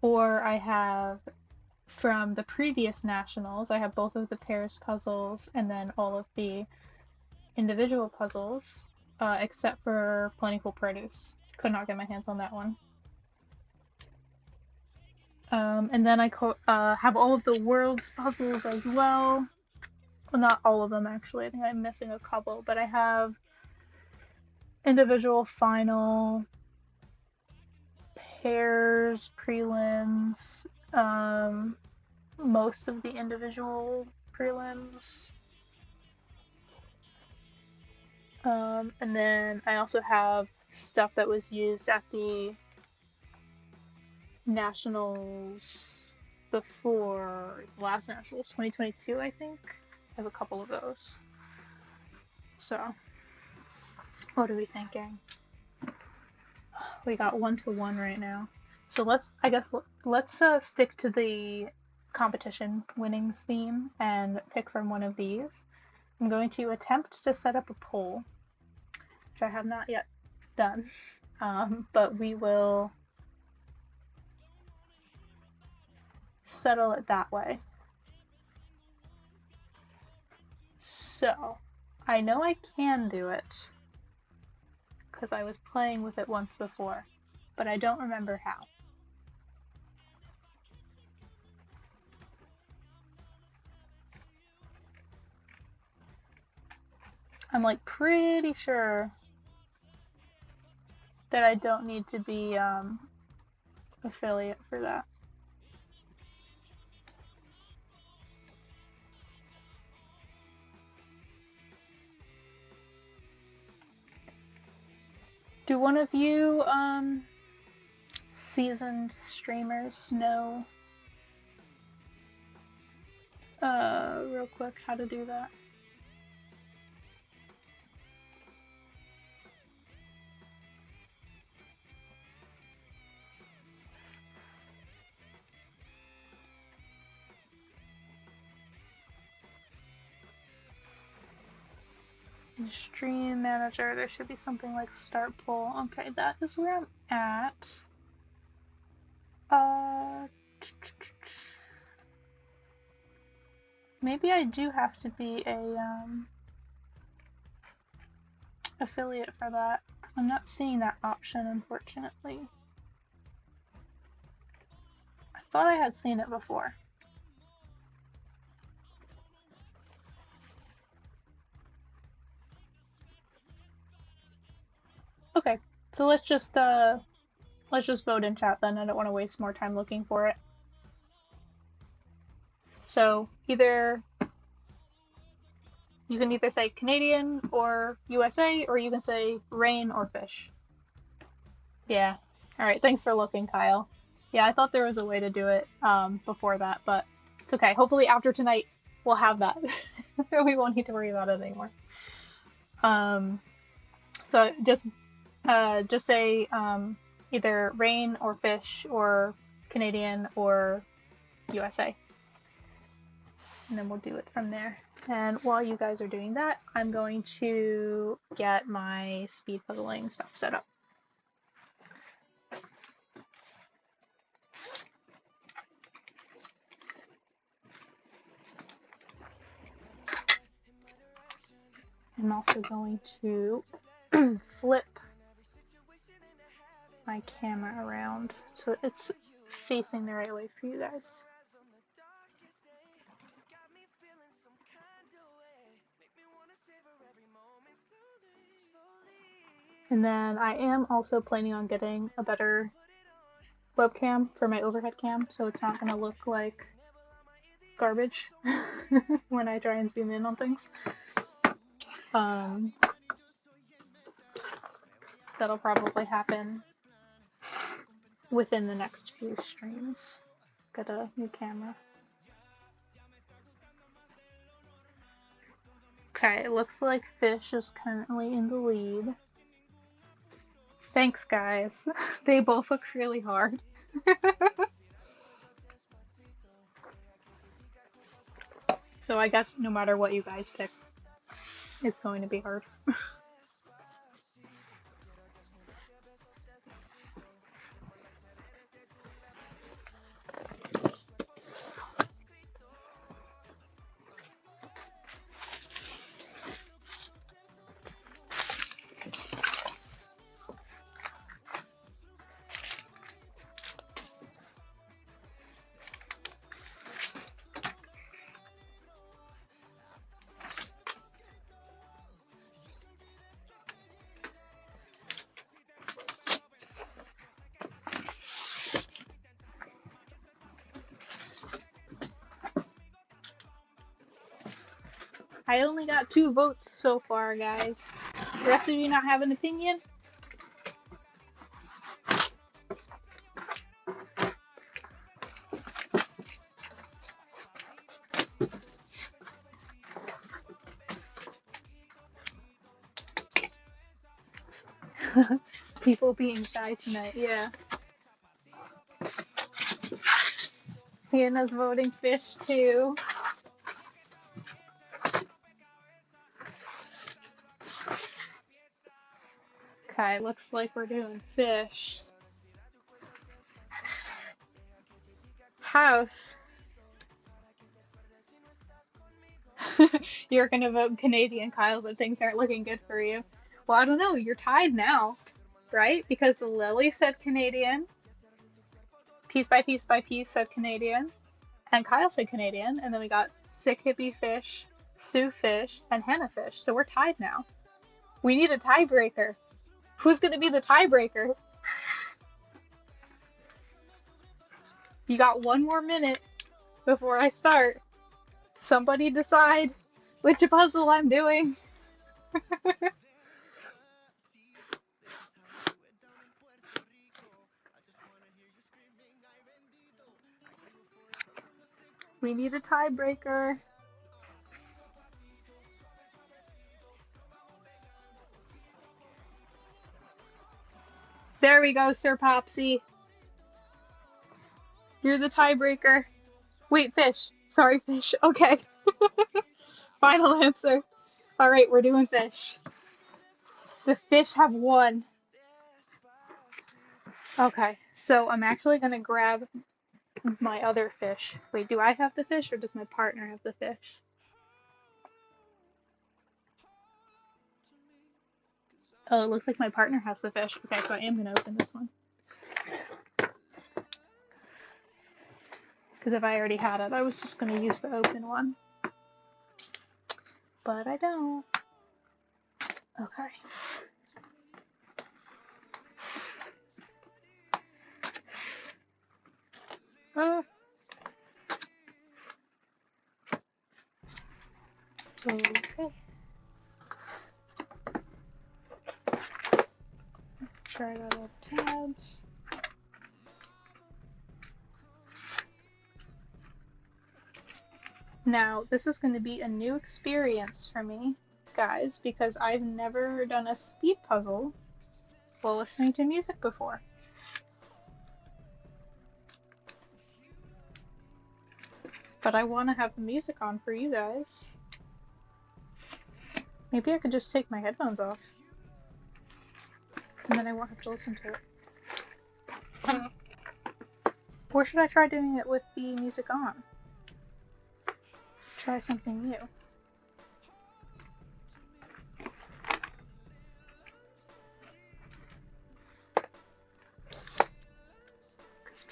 or I have from the previous nationals. I have both of the pairs puzzles and then all of the individual puzzles, except for Plentiful Produce. Could not get my hands on that one. And then I have all of the world's puzzles as well. Well, not all of them, actually. I think I'm missing a couple, but I have individual final, pairs, prelims, most of the individual prelims. And then I also have stuff that was used at the Nationals before the last Nationals, 2022, I think. I have a couple of those. So, what are we thinking? We got 1-1 right now. So let's stick to the competition winnings theme and pick from one of these. I'm going to attempt to set up a poll, which I have not yet done, but we will settle it that way. So, I know I can do it, because I was playing with it once before, but I don't remember how. I'm like pretty sure that I don't need to be affiliate for that. Do one of you seasoned streamers know real quick how to do that? In Stream Manager, there should be something like Start Poll. Okay, that is where I'm at. Maybe I do have to be a affiliate for that. I'm not seeing that option, unfortunately. I thought I had seen it before. Okay, so let's just vote in chat then. I don't want to waste more time looking for it. So either you can either say Canadian or USA, or you can say rain or fish. Yeah. All right. Thanks for looking, Kyle. Yeah, I thought there was a way to do it before that, but it's okay. Hopefully after tonight we'll have that. We won't need to worry about it anymore. So just say either rain or fish or Canadian or USA. And then we'll do it from there. And while you guys are doing that, I'm going to get my speed puzzling stuff set up. I'm also going to flip my camera around so it's facing the right way for you guys. And then I am also planning on getting a better webcam for my overhead cam, so it's not going to look like garbage when I try and zoom in on things. That'll probably happen within the next few streams. Get a new camera. Okay, it looks like Fish is currently in the lead. Thanks, guys. They both look really hard. So I guess no matter what you guys pick, it's going to be hard. I only got 2 votes so far, guys. The rest of you not have an opinion? People being shy tonight, yeah. Hannah's voting Fish too. Okay, looks like we're doing Fish. House. You're gonna vote Canadian, Kyle, but things aren't looking good for you. Well, I don't know. You're tied now, right? Because Lily said Canadian. Piece by piece by piece said Canadian. And Kyle said Canadian. And then we got Sick Hippie Fish, Sue Fish, and Hannah Fish. So we're tied now. We need a tiebreaker. Who's gonna be the tiebreaker? You got 1 more minute before I start. Somebody decide which puzzle I'm doing. We need a tiebreaker. There we go, Sir Popsy. You're the tiebreaker. Wait, Fish. Sorry, Fish. Okay. Final answer. Alright, we're doing Fish. The Fish have won. Okay, so I'm actually gonna grab my other fish. Wait, do I have the fish or does my partner have the fish? Oh, it looks like my partner has the fish. Okay, so I am gonna open this one. Because if I already had it, I was just gonna use the open one. But I don't. Okay. Okay. Make sure I got all the tabs. Now, this is going to be a new experience for me, guys, because I've never done a speed puzzle while listening to music before. But I want to have the music on for you guys. Maybe I could just take my headphones off. And then I won't have to listen to it. Or should I try doing it with the music on? Try something new.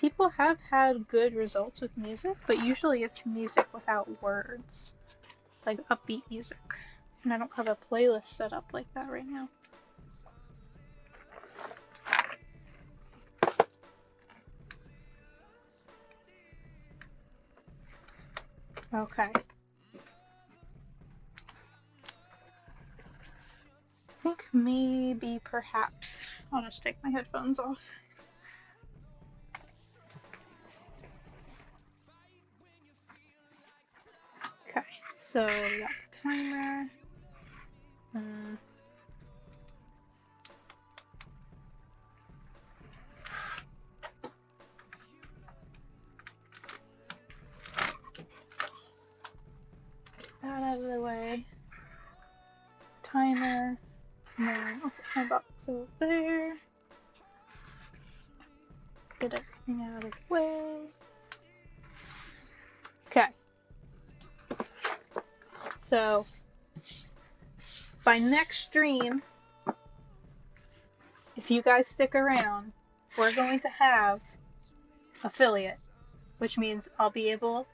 people have had good results with music, but usually it's music without words, like upbeat music. And I don't have a playlist set up like that right now. Okay. I think maybe perhaps I'll just take my headphones off. Okay, so we got the timer. That out of the way. Timer. And then I'll put my box over there. Get everything out of the way. Okay. So, by next stream, if you guys stick around, we're going to have affiliate, which means I'll be able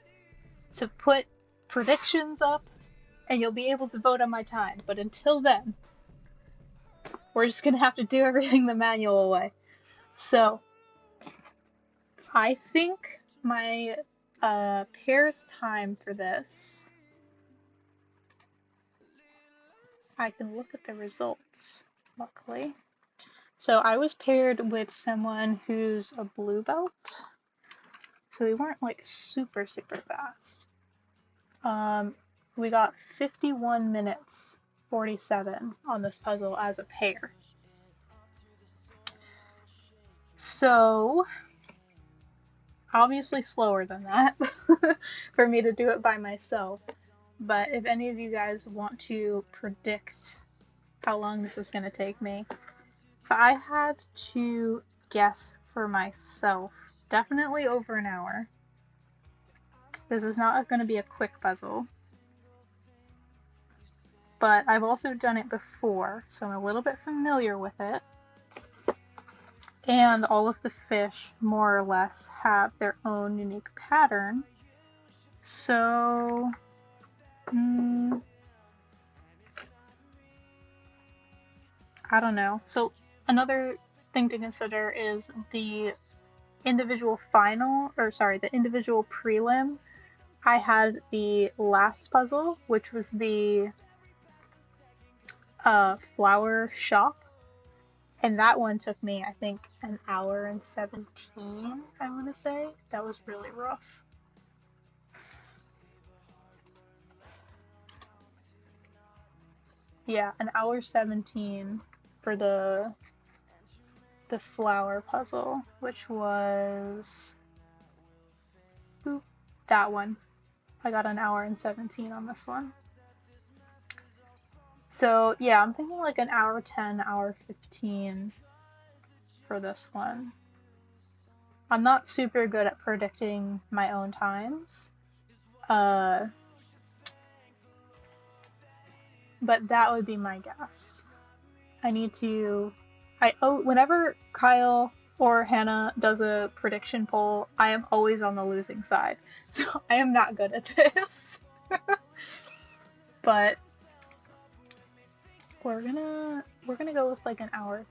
to put predictions up and you'll be able to vote on my time. But until then, we're just going to have to do everything the manual way. So, I think my pairs time for this, I can look at the results, luckily. So I was paired with someone who's a blue belt, so we weren't like super fast. We got 51 minutes 47 on this puzzle as a pair. So obviously slower than that for me to do it by myself. But if any of you guys want to predict how long this is going to take me, if I had to guess for myself, definitely over an hour. This is not going to be a quick puzzle. But I've also done it before, so I'm a little bit familiar with it. And all of the fish, more or less, have their own unique pattern. So, I don't know. So another thing to consider is the individual the individual prelim. I had the last puzzle, which was the flower shop. And that one took me, I think, an hour and 17, I want to say. That was really rough. Yeah, an hour 17 for the flower puzzle, which was that one. I got an hour and 17 on this one. So yeah, I'm thinking like an hour 10, hour 15 for this one. I'm not super good at predicting my own times. But that would be my guess. Whenever Kyle or Hannah does a prediction poll, I am always on the losing side. So I am not good at this. But we're gonna go with like an hour.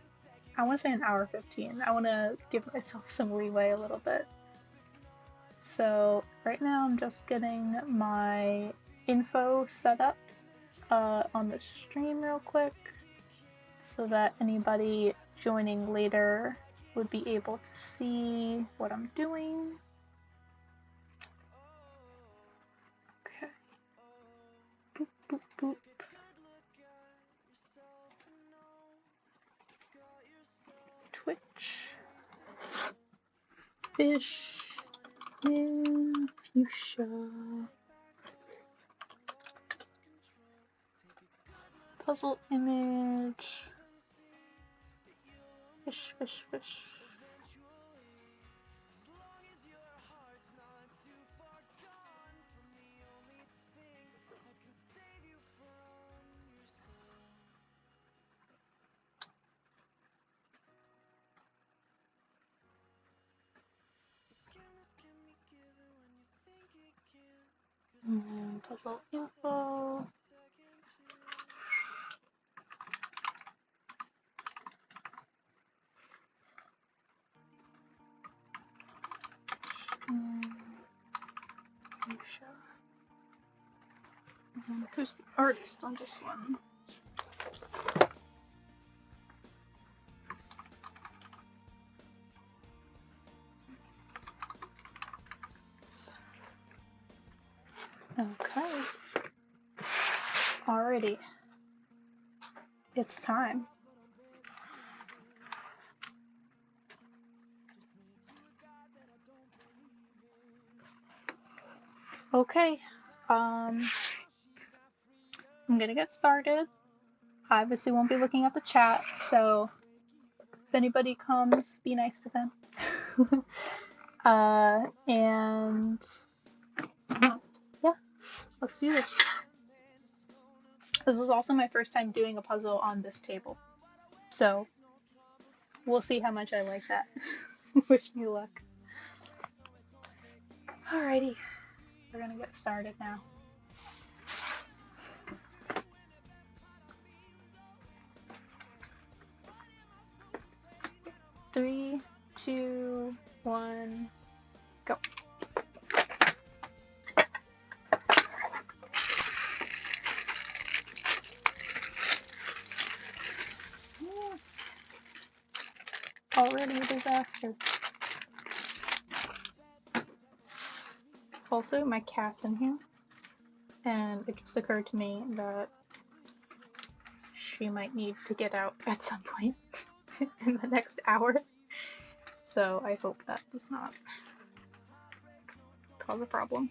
I want to say an hour 15. I want to give myself some leeway a little bit. So right now I'm just getting my info set up on the stream real quick so that anybody joining later would be able to see what I'm doing. Okay. Boop, boop, boop. Twitch. Fish in fuchsia. Puzzle image. Fish, fish, fish. And then puzzle info. Who's the artist on this one? Okay. Alrighty. It's time. Okay. I'm gonna get started. I obviously won't be looking at the chat, so if anybody comes, be nice to them. And yeah, let's do this. This is also my first time doing a puzzle on this table, so we'll see how much I like that. Wish me luck. Alrighty, we're gonna get started now. Three, two, one, go. Already a disaster. Also, my cat's in here, and it just occurred to me that she might need to get out at some point in the next hour. So I hope that does not cause a problem.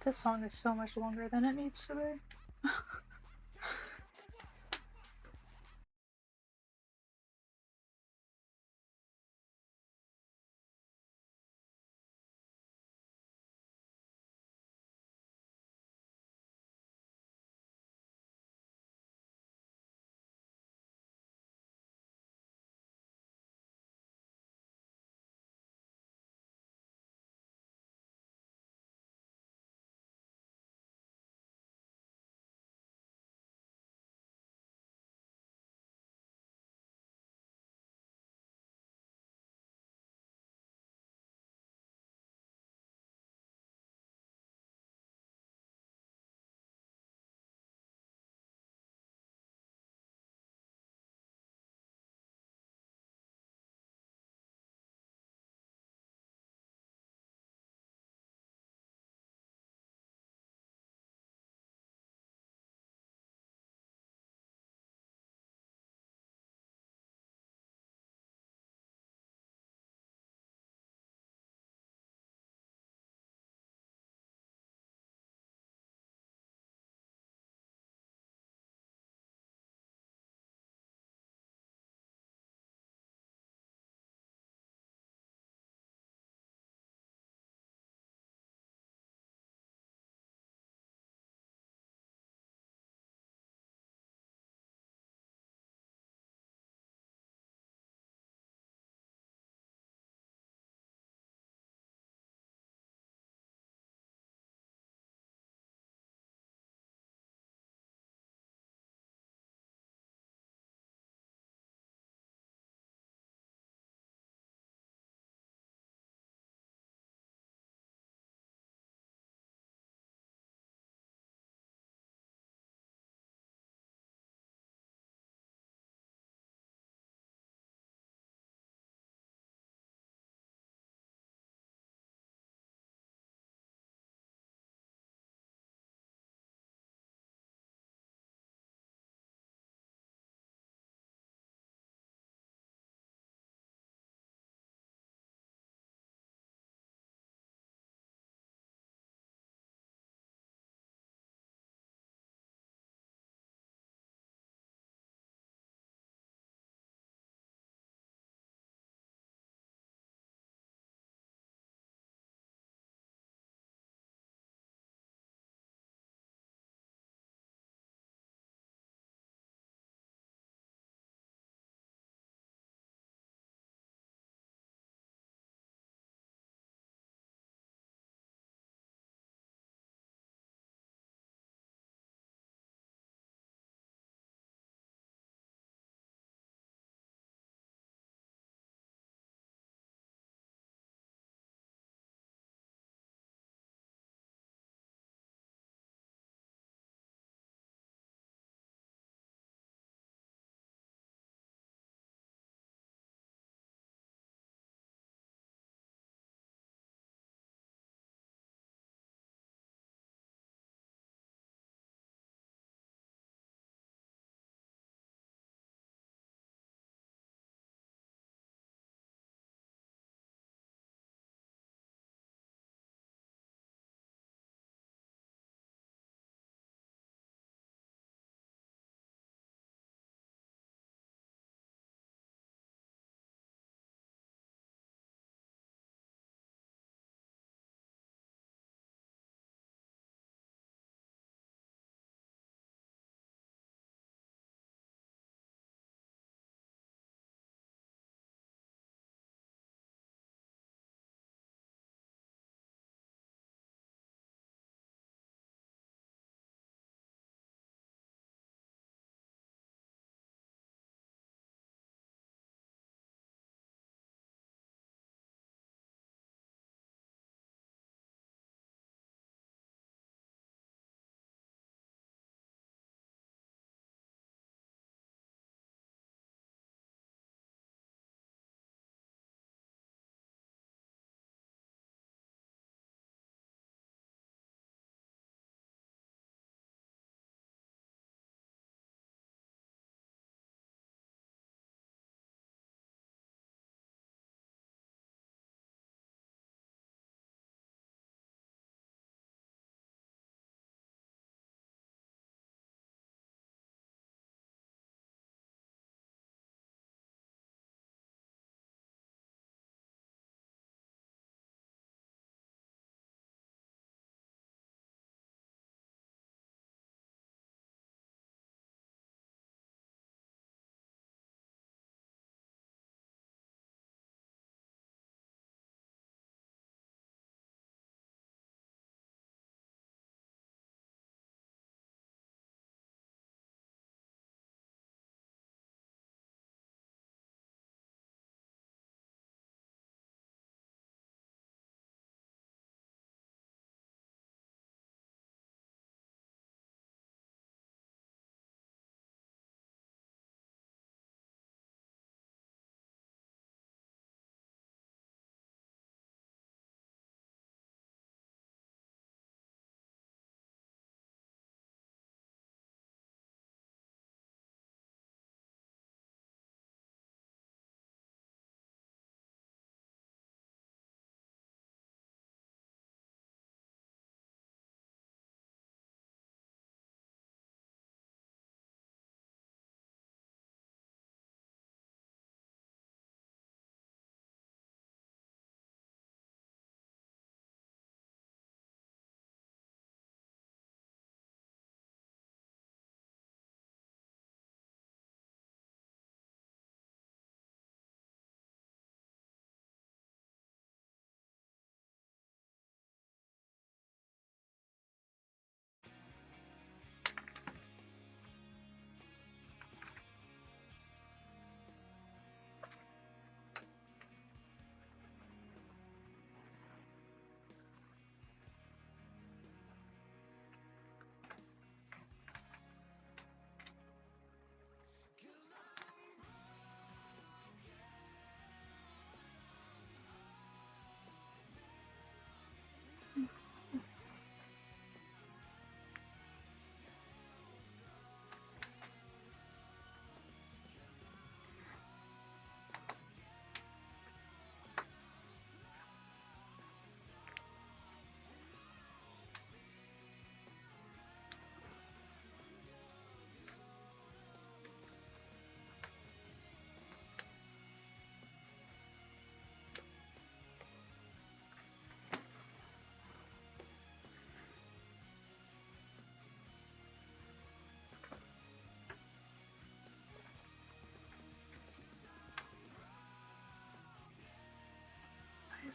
This song is so much longer than it needs to be.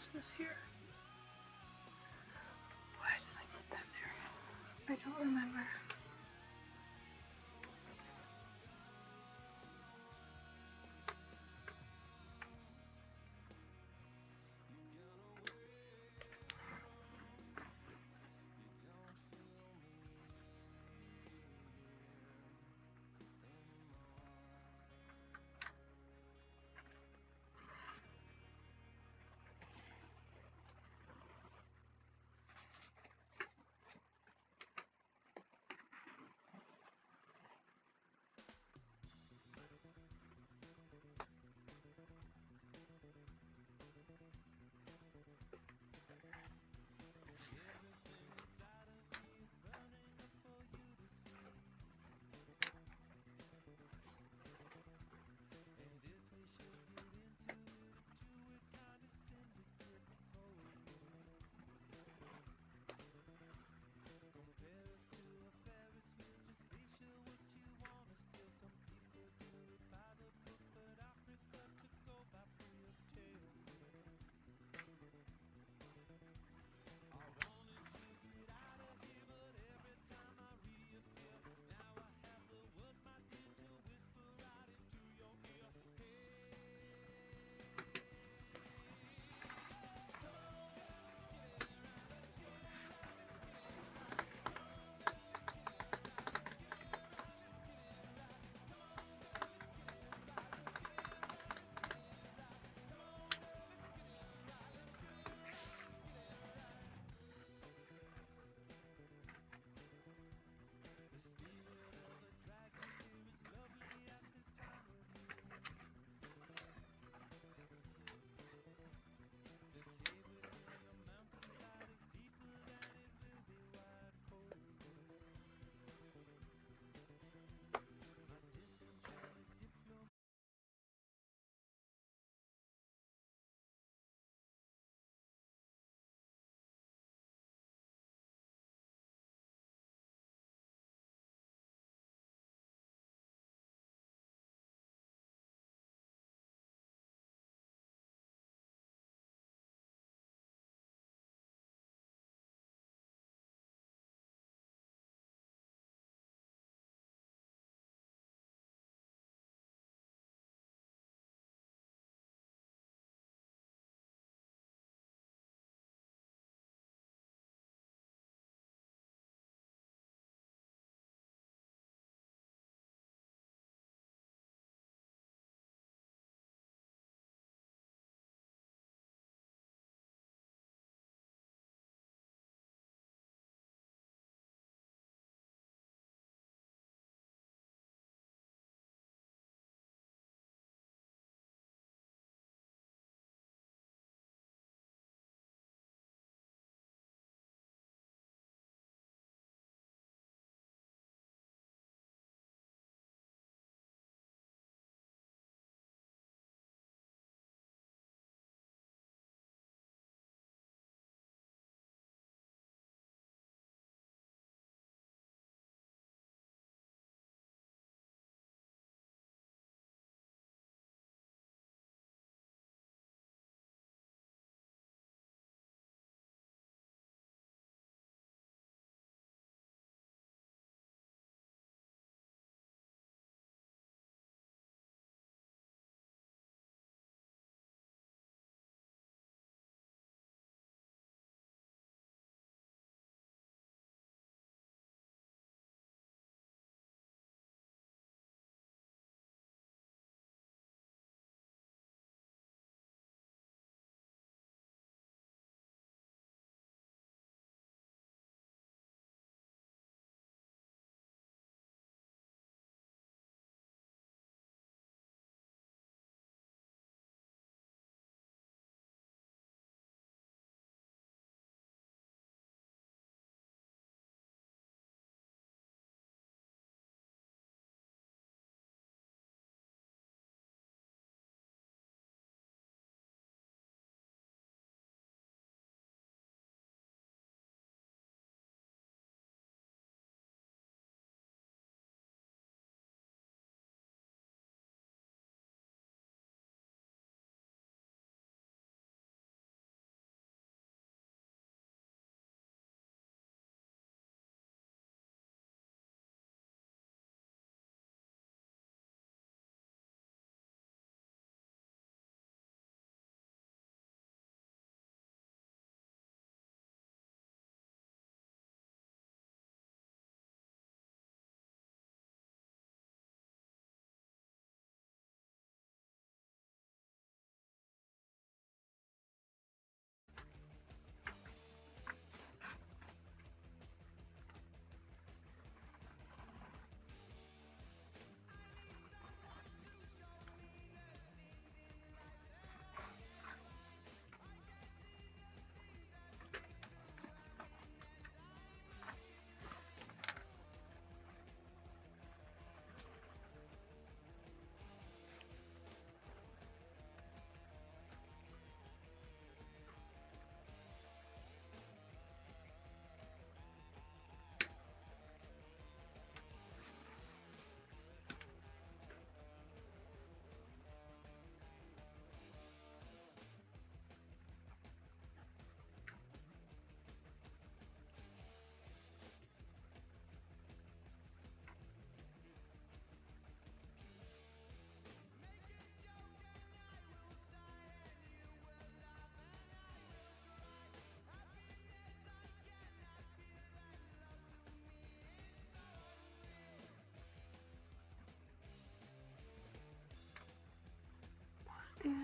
is this here? Why did I put that there? I don't remember.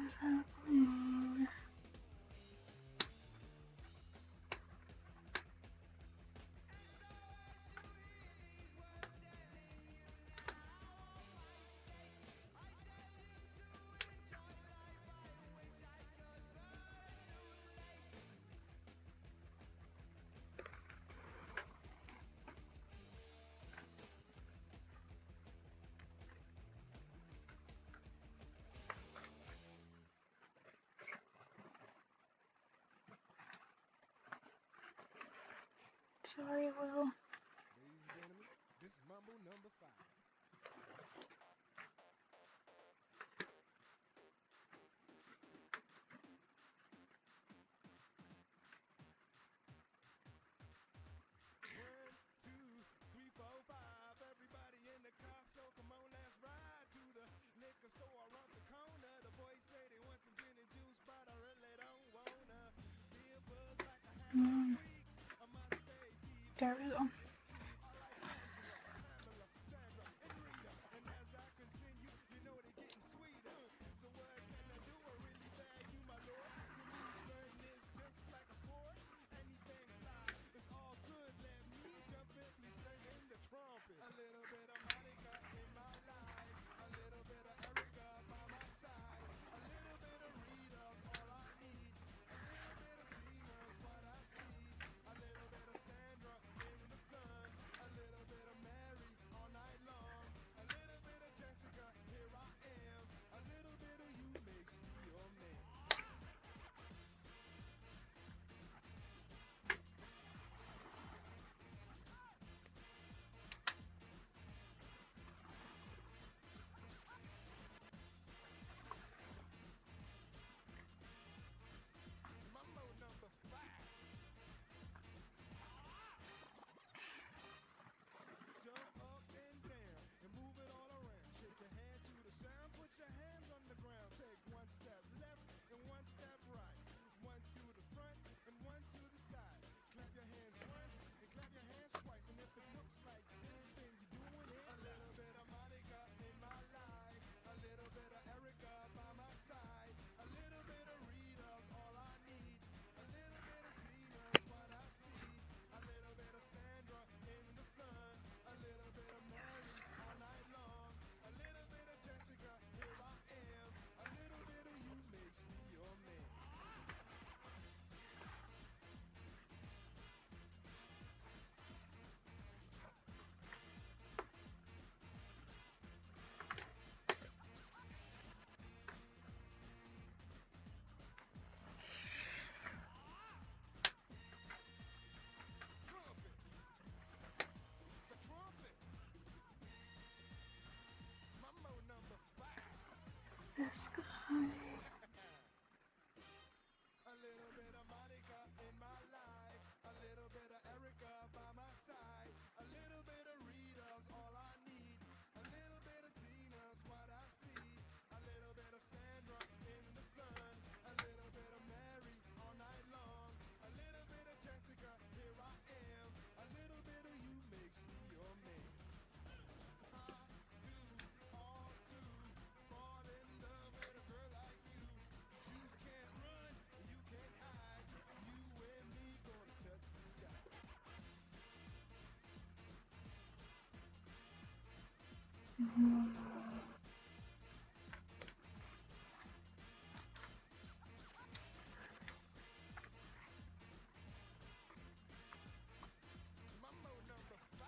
is happening? Sorry, Will. Ladies and gentlemen, this is Mambo number 5. One, two, three, four, five. Everybody in the car, so come on, let's ride to the liquor store around the corner. The boys say they want some gin and juice, but I really don't wanna be a buzz like I had last week. I must stay deep. There we go. I like Angela, Pamela, Sandra, and Rita. And as I continue, you know they're getting sweeter. So what can I do? I really bag you, my lord. To me, flirting is just like a sport. Anything fly, it's all good. Let me jump in, please sing in the trumpet. A little bit of Monica in my life. A little bit of Erica by my side. A little bit of Rita's all I need. A little bit of Tina's what I see. A little bit of Sandra in the sun. A little bit of Mary all night long. A little bit of Jessica, here I am. A little bit of you makes me your man. Mambo number 5. Jump up and down and move it all around. Shake your hand to the sound, put your hands on the ground. Take one step left and one step right. One to the front and one to the side. Clap your hands once and clap your hands twice. And if it looks like this, then you're doing it. A little bit of Monica in my life. A little bit of Erica by my side. A little bit of Rita's all I need. A little bit of Tina's what I see. A little bit of Sandra in the sun. A little bit of Mary all night long. A little bit of Jessica, here I am. A little bit of you makes me your man. Trumpet. The trumpet. Mambo number 5. This guy. A little bit of Monica in my life. A little bit of Erica by my side. A little bit of Rita's all I need. A little bit of Tina's what I see. A little bit of Sandra in the sun. A little bit of Mary all night long. A little bit of Jessica, here I am. A little bit of you makes me your man. I do all to fall in love with a girl like you. You can't run, you can't hide. You and me gonna touch the sky. Mambo number 5.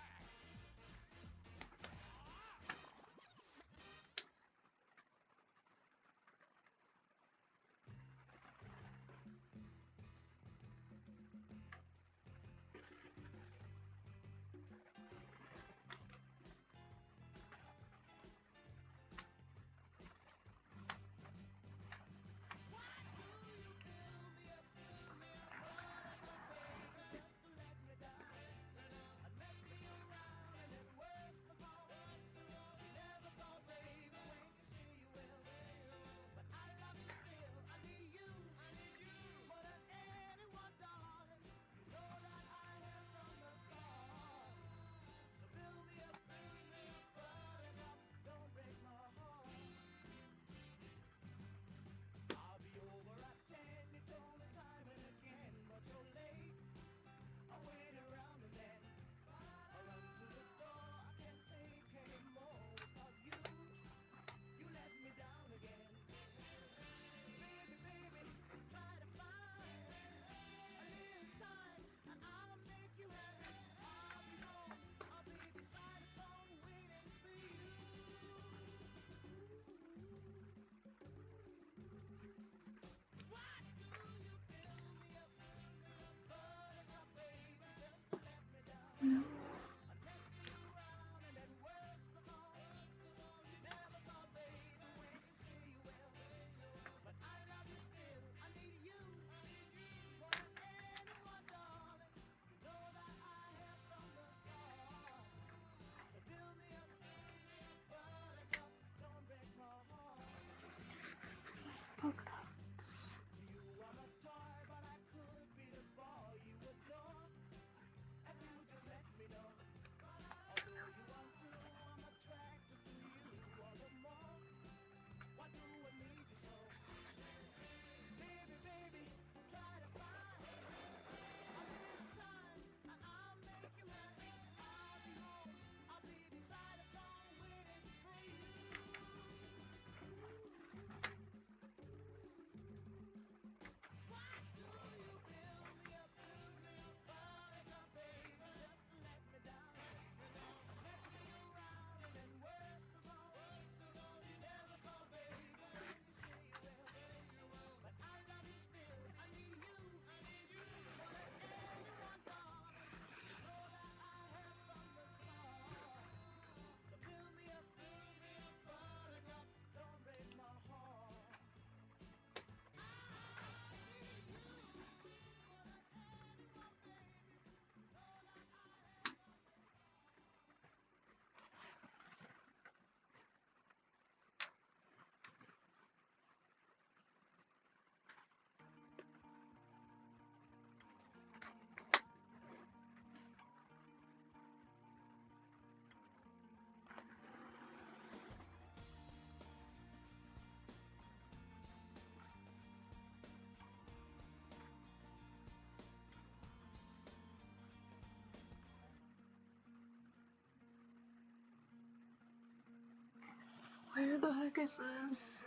Where the heck is this?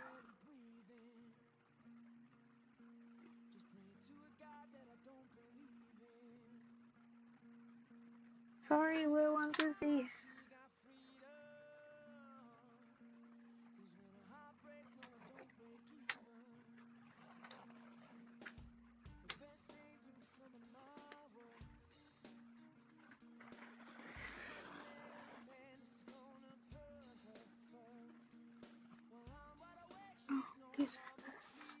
Sorry, Lou, I'm busy. Oh, these are this.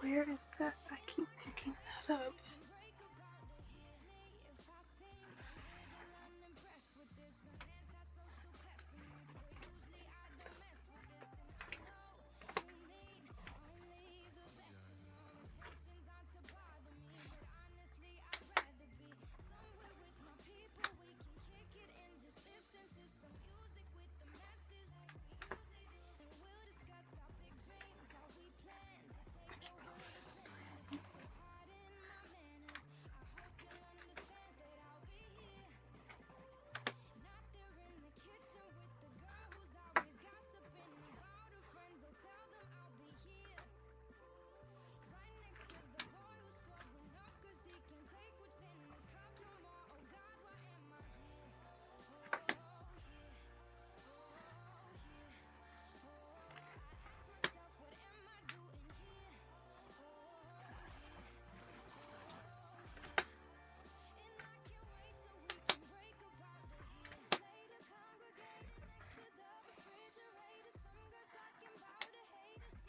Where is that? I keep picking that up.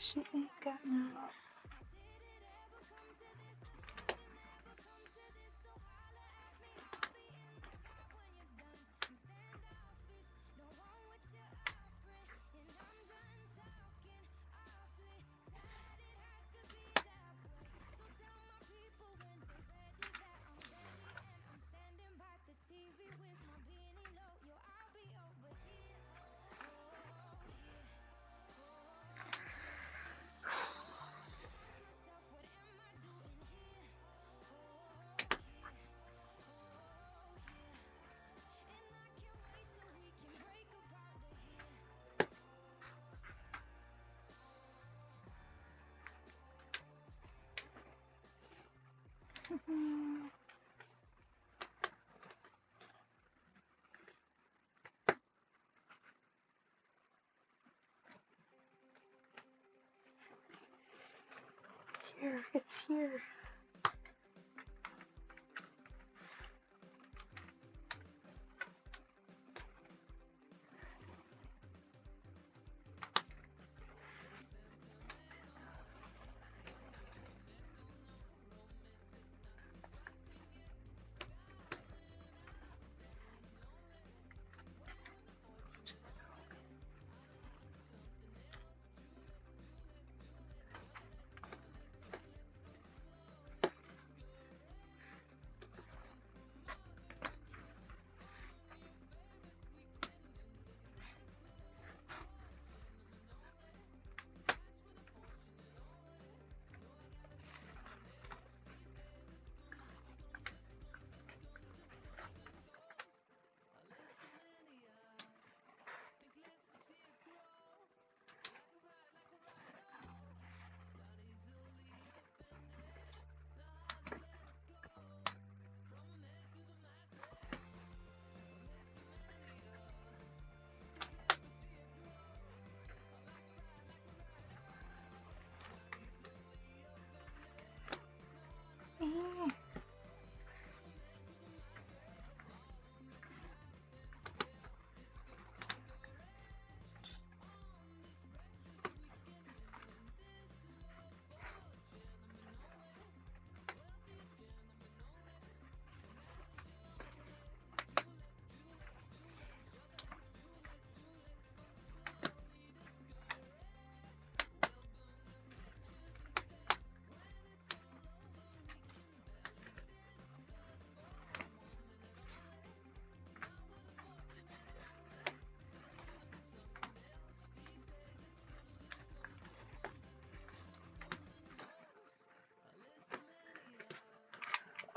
She ain't got no. Here, it's here.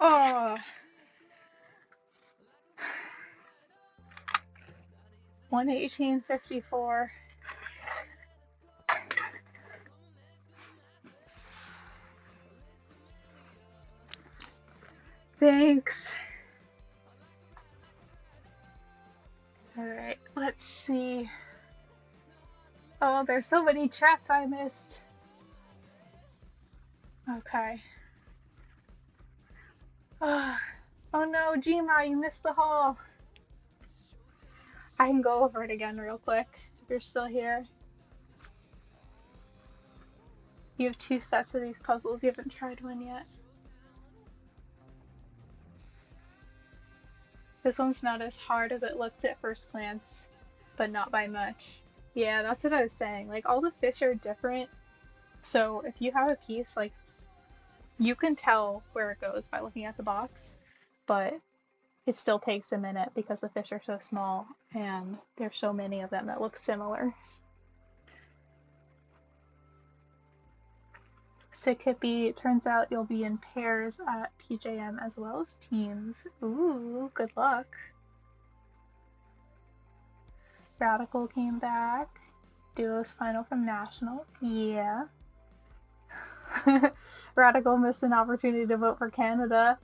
Oh, 118.54. Thanks. Alright, let's see. Oh, there's so many chats I missed. Okay. Oh no, Gma, you missed the haul. I can go over it again real quick if you're still here. You have 2 sets of these puzzles. You haven't tried one yet. This one's not as hard as it looks at first glance, but not by much. Yeah, that's what I was saying. Like, all the fish are different. So if you have a piece, like, you can tell where it goes by looking at the box, but it still takes a minute because the fish are so small and there's so many of them that look similar. Sick Hippie, turns out you'll be in pairs at PJM as well as teams. Ooh, good luck. Radical came back. Duos final from National. Yeah. Radical missed an opportunity to vote for Canada.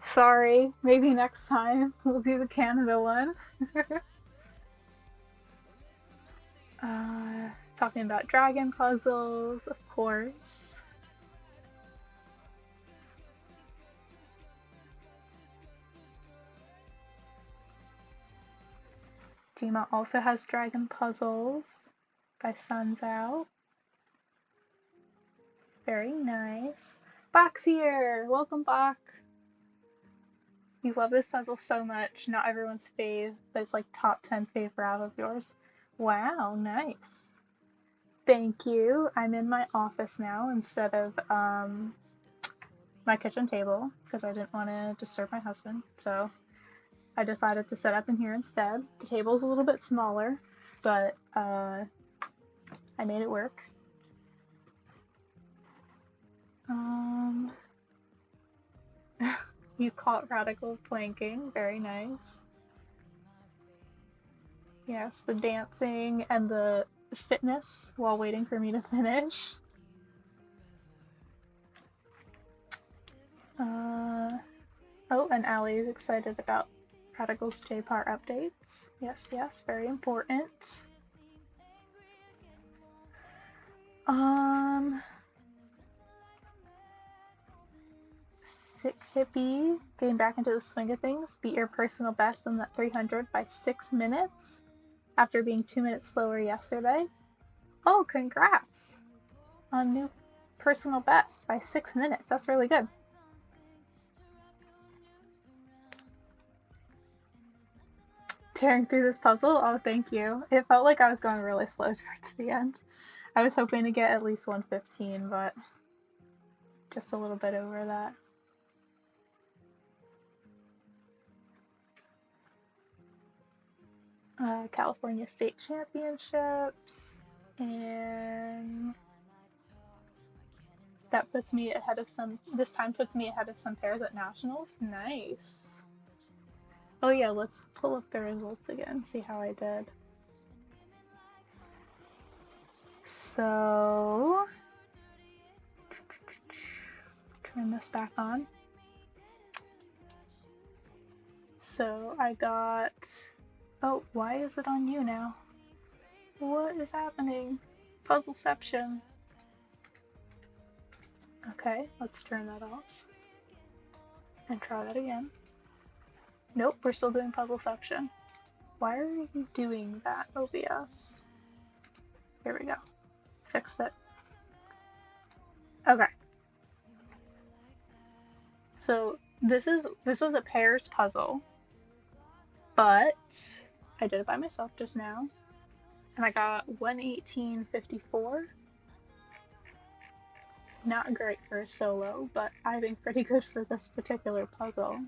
Sorry, maybe next time we'll do the Canada one. Talking about dragon puzzles, of course. Jima also has dragon puzzles by Suns Out. Very nice. Bach's here! Welcome, Bach! You love this puzzle so much. Not everyone's fave, but it's like top 10 favorite out of yours. Wow, nice. Thank you. I'm in my office now instead of my kitchen table because I didn't want to disturb my husband. So I decided to set up in here instead. The table's a little bit smaller, but I made it work. You caught Radical planking. Very nice. Yes, the dancing and the fitness while waiting for me to finish. Oh, and Allie is excited about Radical's J-Par updates. Yes, yes, very important. Sick Hippie, getting back into the swing of things, beat your personal best on that 300 by 6 minutes after being 2 minutes slower yesterday. Oh, congrats on new personal best by 6 minutes. That's really good. Tearing through this puzzle? Oh, thank you. It felt like I was going really slow towards the end. I was hoping to get at least 115, but just a little bit over that. California State Championships, and that puts me ahead of some, this time puts me ahead of some pairs at Nationals. Nice. Oh yeah, let's pull up the results again, see how I did. So, turn this back on. So I got, oh, why is it on you now? What is happening? Puzzleception. Okay, let's turn that off. And try that again. Nope, we're still doing Puzzleception. Why are you doing that, OBS? Here we go. Fixed it. Okay. So this was a pairs puzzle, but I did it by myself just now, and I got 118.54. Not great for a solo, but I think pretty good for this particular puzzle.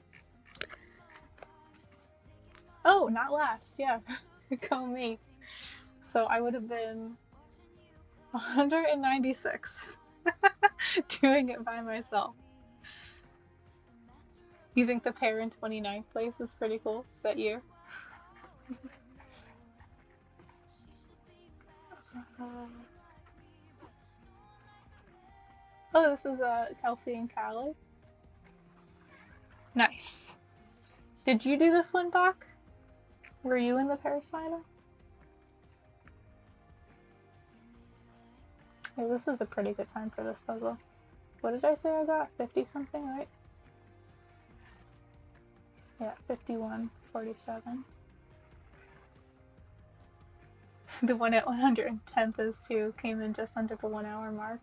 Oh, not last, yeah. Go me. So I would have been 196 doing it by myself. You think the pair in 29th place is pretty cool? Is that you? Oh, this is Kelsey and Callie. Nice. Did you do this one, Bach? Were you in the pairs final? Hey, this is a pretty good time for this puzzle. What did I say I got? 50 something, right? Yeah, 51.47. The one at 110th is too, came in just under the 1 hour mark.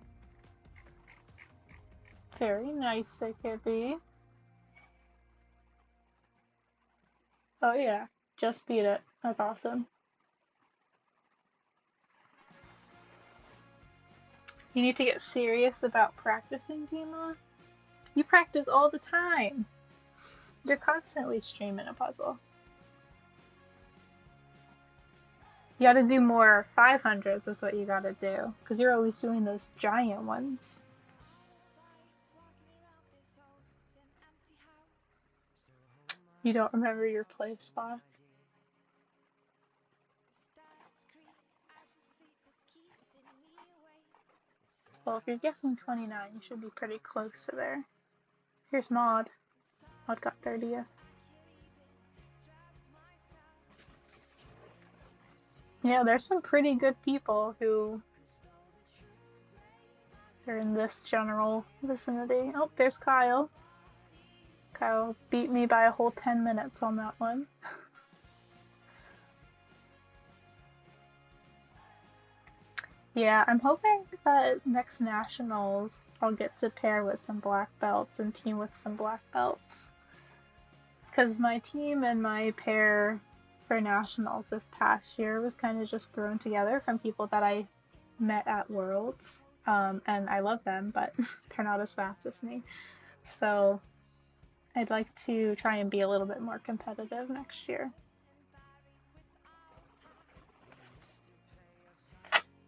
Very nice, it could be. Oh yeah, just beat it. That's awesome. You need to get serious about practicing, Dima. You practice all the time. You're constantly streaming a puzzle. You gotta do more 500s is what you gotta do. Because you're always doing those giant ones. You don't remember your play spot. Well, if you're guessing 29, you should be pretty close to there. Here's Maud. Maud got 30th. Yeah, there's some pretty good people who are in this general vicinity. Oh, there's Kyle. Kyle beat me by a whole 10 minutes on that one. Yeah, I'm hoping that next nationals I'll get to pair with some black belts and team with some black belts. Because my team and my pair for nationals this past year was kind of just thrown together from people that I met at Worlds. And I love them, but they're not as fast as me. So I'd like to try and be a little bit more competitive next year.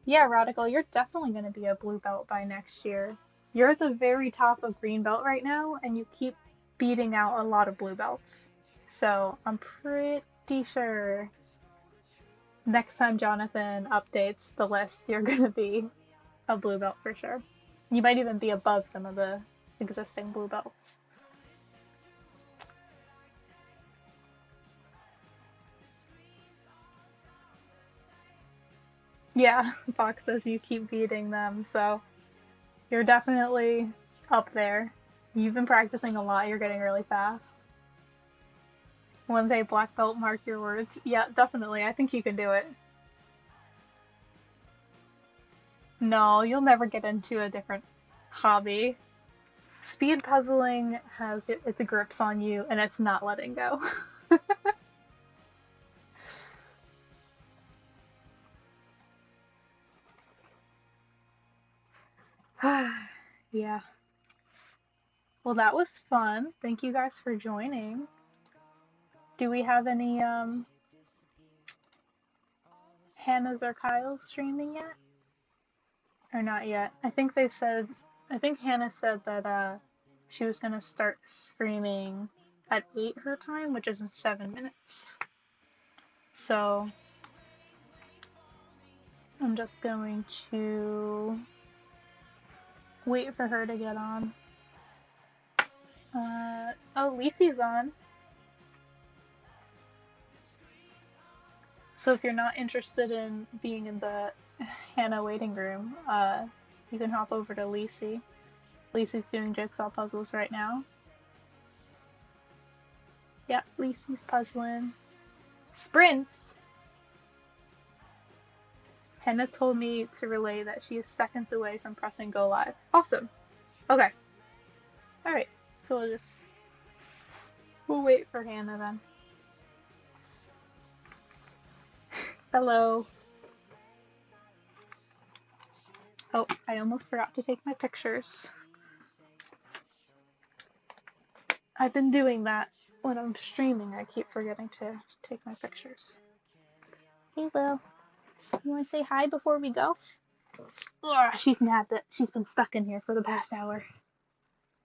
Yeah, Radical, you're definitely going to be a blue belt by next year. You're at the very top of green belt right now, and you keep beating out a lot of blue belts. So I'm pretty sure next time Jonathan updates the list, you're going to be a blue belt for sure. You might even be above some of the existing blue belts. Yeah, Fox says you keep beating them, so you're definitely up there. You've been practicing a lot, you're getting really fast. One day black belt, mark your words. Yeah, definitely. I think you can do it. No, you'll never get into a different hobby. Speed puzzling has its grips on you and it's not letting go. Yeah. Well, that was fun. Thank you guys for joining. Do we have any Hannah's or Kyle's streaming yet? Or not yet? I think Hannah said that she was gonna start streaming at 8 her time, which is in 7 minutes. So I'm just going to wait for her to get on. Oh, Lisi's on. So if you're not interested in being in the Hannah waiting room, you can hop over to Lisi. Lisi's doing jigsaw puzzles right now. Yeah, Lisi's puzzling. Sprints! Hannah told me to relay that she is seconds away from pressing go live. Awesome. Okay. Alright. So we'll wait for Hannah then. Hello. Oh, I almost forgot to take my pictures. I've been doing that when I'm streaming. I keep forgetting to take my pictures. Hey, Will. You want to say hi before we go? Ugh, she's mad that she's been stuck in here for the past hour.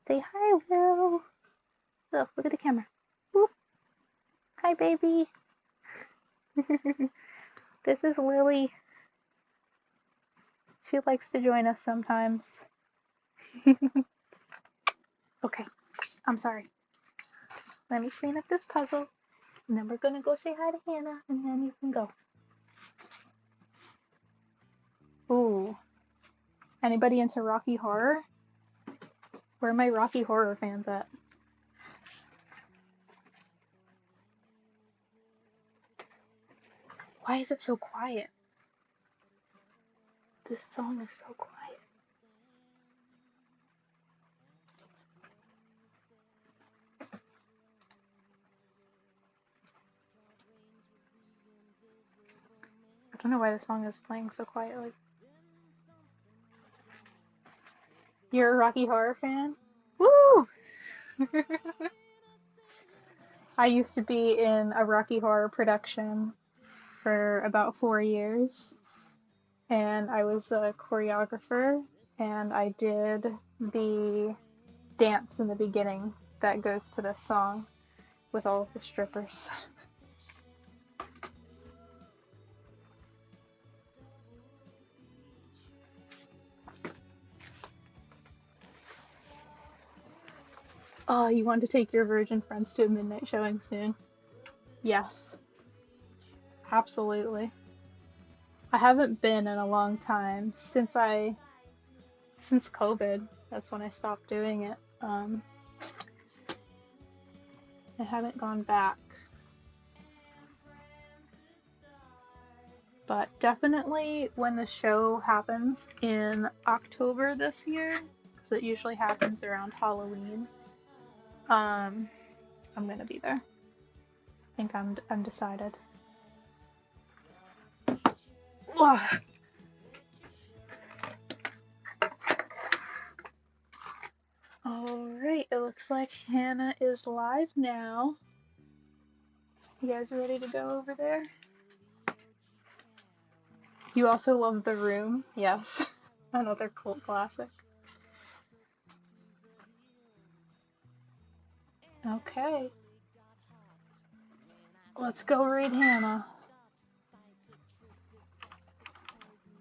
Say hi, Will. Will, look at the camera. Ooh. Hi, baby. This is Lily. She likes to join us sometimes. Okay, I'm sorry. Let me clean up this puzzle, and then we're gonna go say hi to Hannah, and then you can go. Ooh. Anybody into Rocky Horror? Where are my Rocky Horror fans at? Why is it so quiet? This song is so quiet. I don't know why the song is playing so quietly. You're a Rocky Horror fan? Woo! I used to be in a Rocky Horror production for about 4 years, and I was a choreographer, and I did the dance in the beginning that goes to this song with all of the strippers. Oh, you want to take your virgin friends to a midnight showing soon? Yes, absolutely. I haven't been in a long time since COVID. That's when I stopped doing it. I haven't gone back. But definitely when the show happens in October this year, because it usually happens around Halloween, I'm gonna be there. I think I'm decided. Ugh. Alright, it looks like Hannah is live now. You guys ready to go over there? You also love The Room? Yes. Another cult classic. Okay. Let's go read Hannah.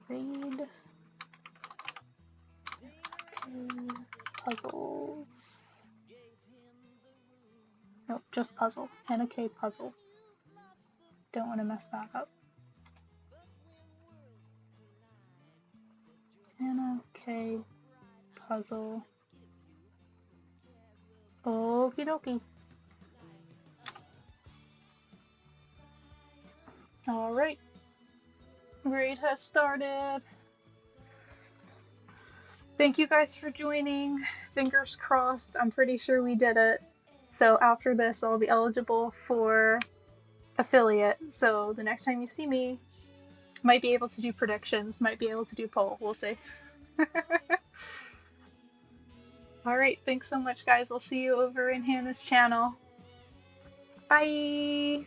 Read. Okay. Puzzles. Nope, just puzzle. Hannah K puzzle. Don't want to mess that up. Hannah K puzzle. Okie dokie. Alright. Read has started. Thank you guys for joining. Fingers crossed. I'm pretty sure we did it. So after this, I'll be eligible for affiliate. So the next time you see me, might be able to do predictions, might be able to do poll. We'll see. Alright, thanks so much, guys. I'll see you over in Hannah's channel. Bye!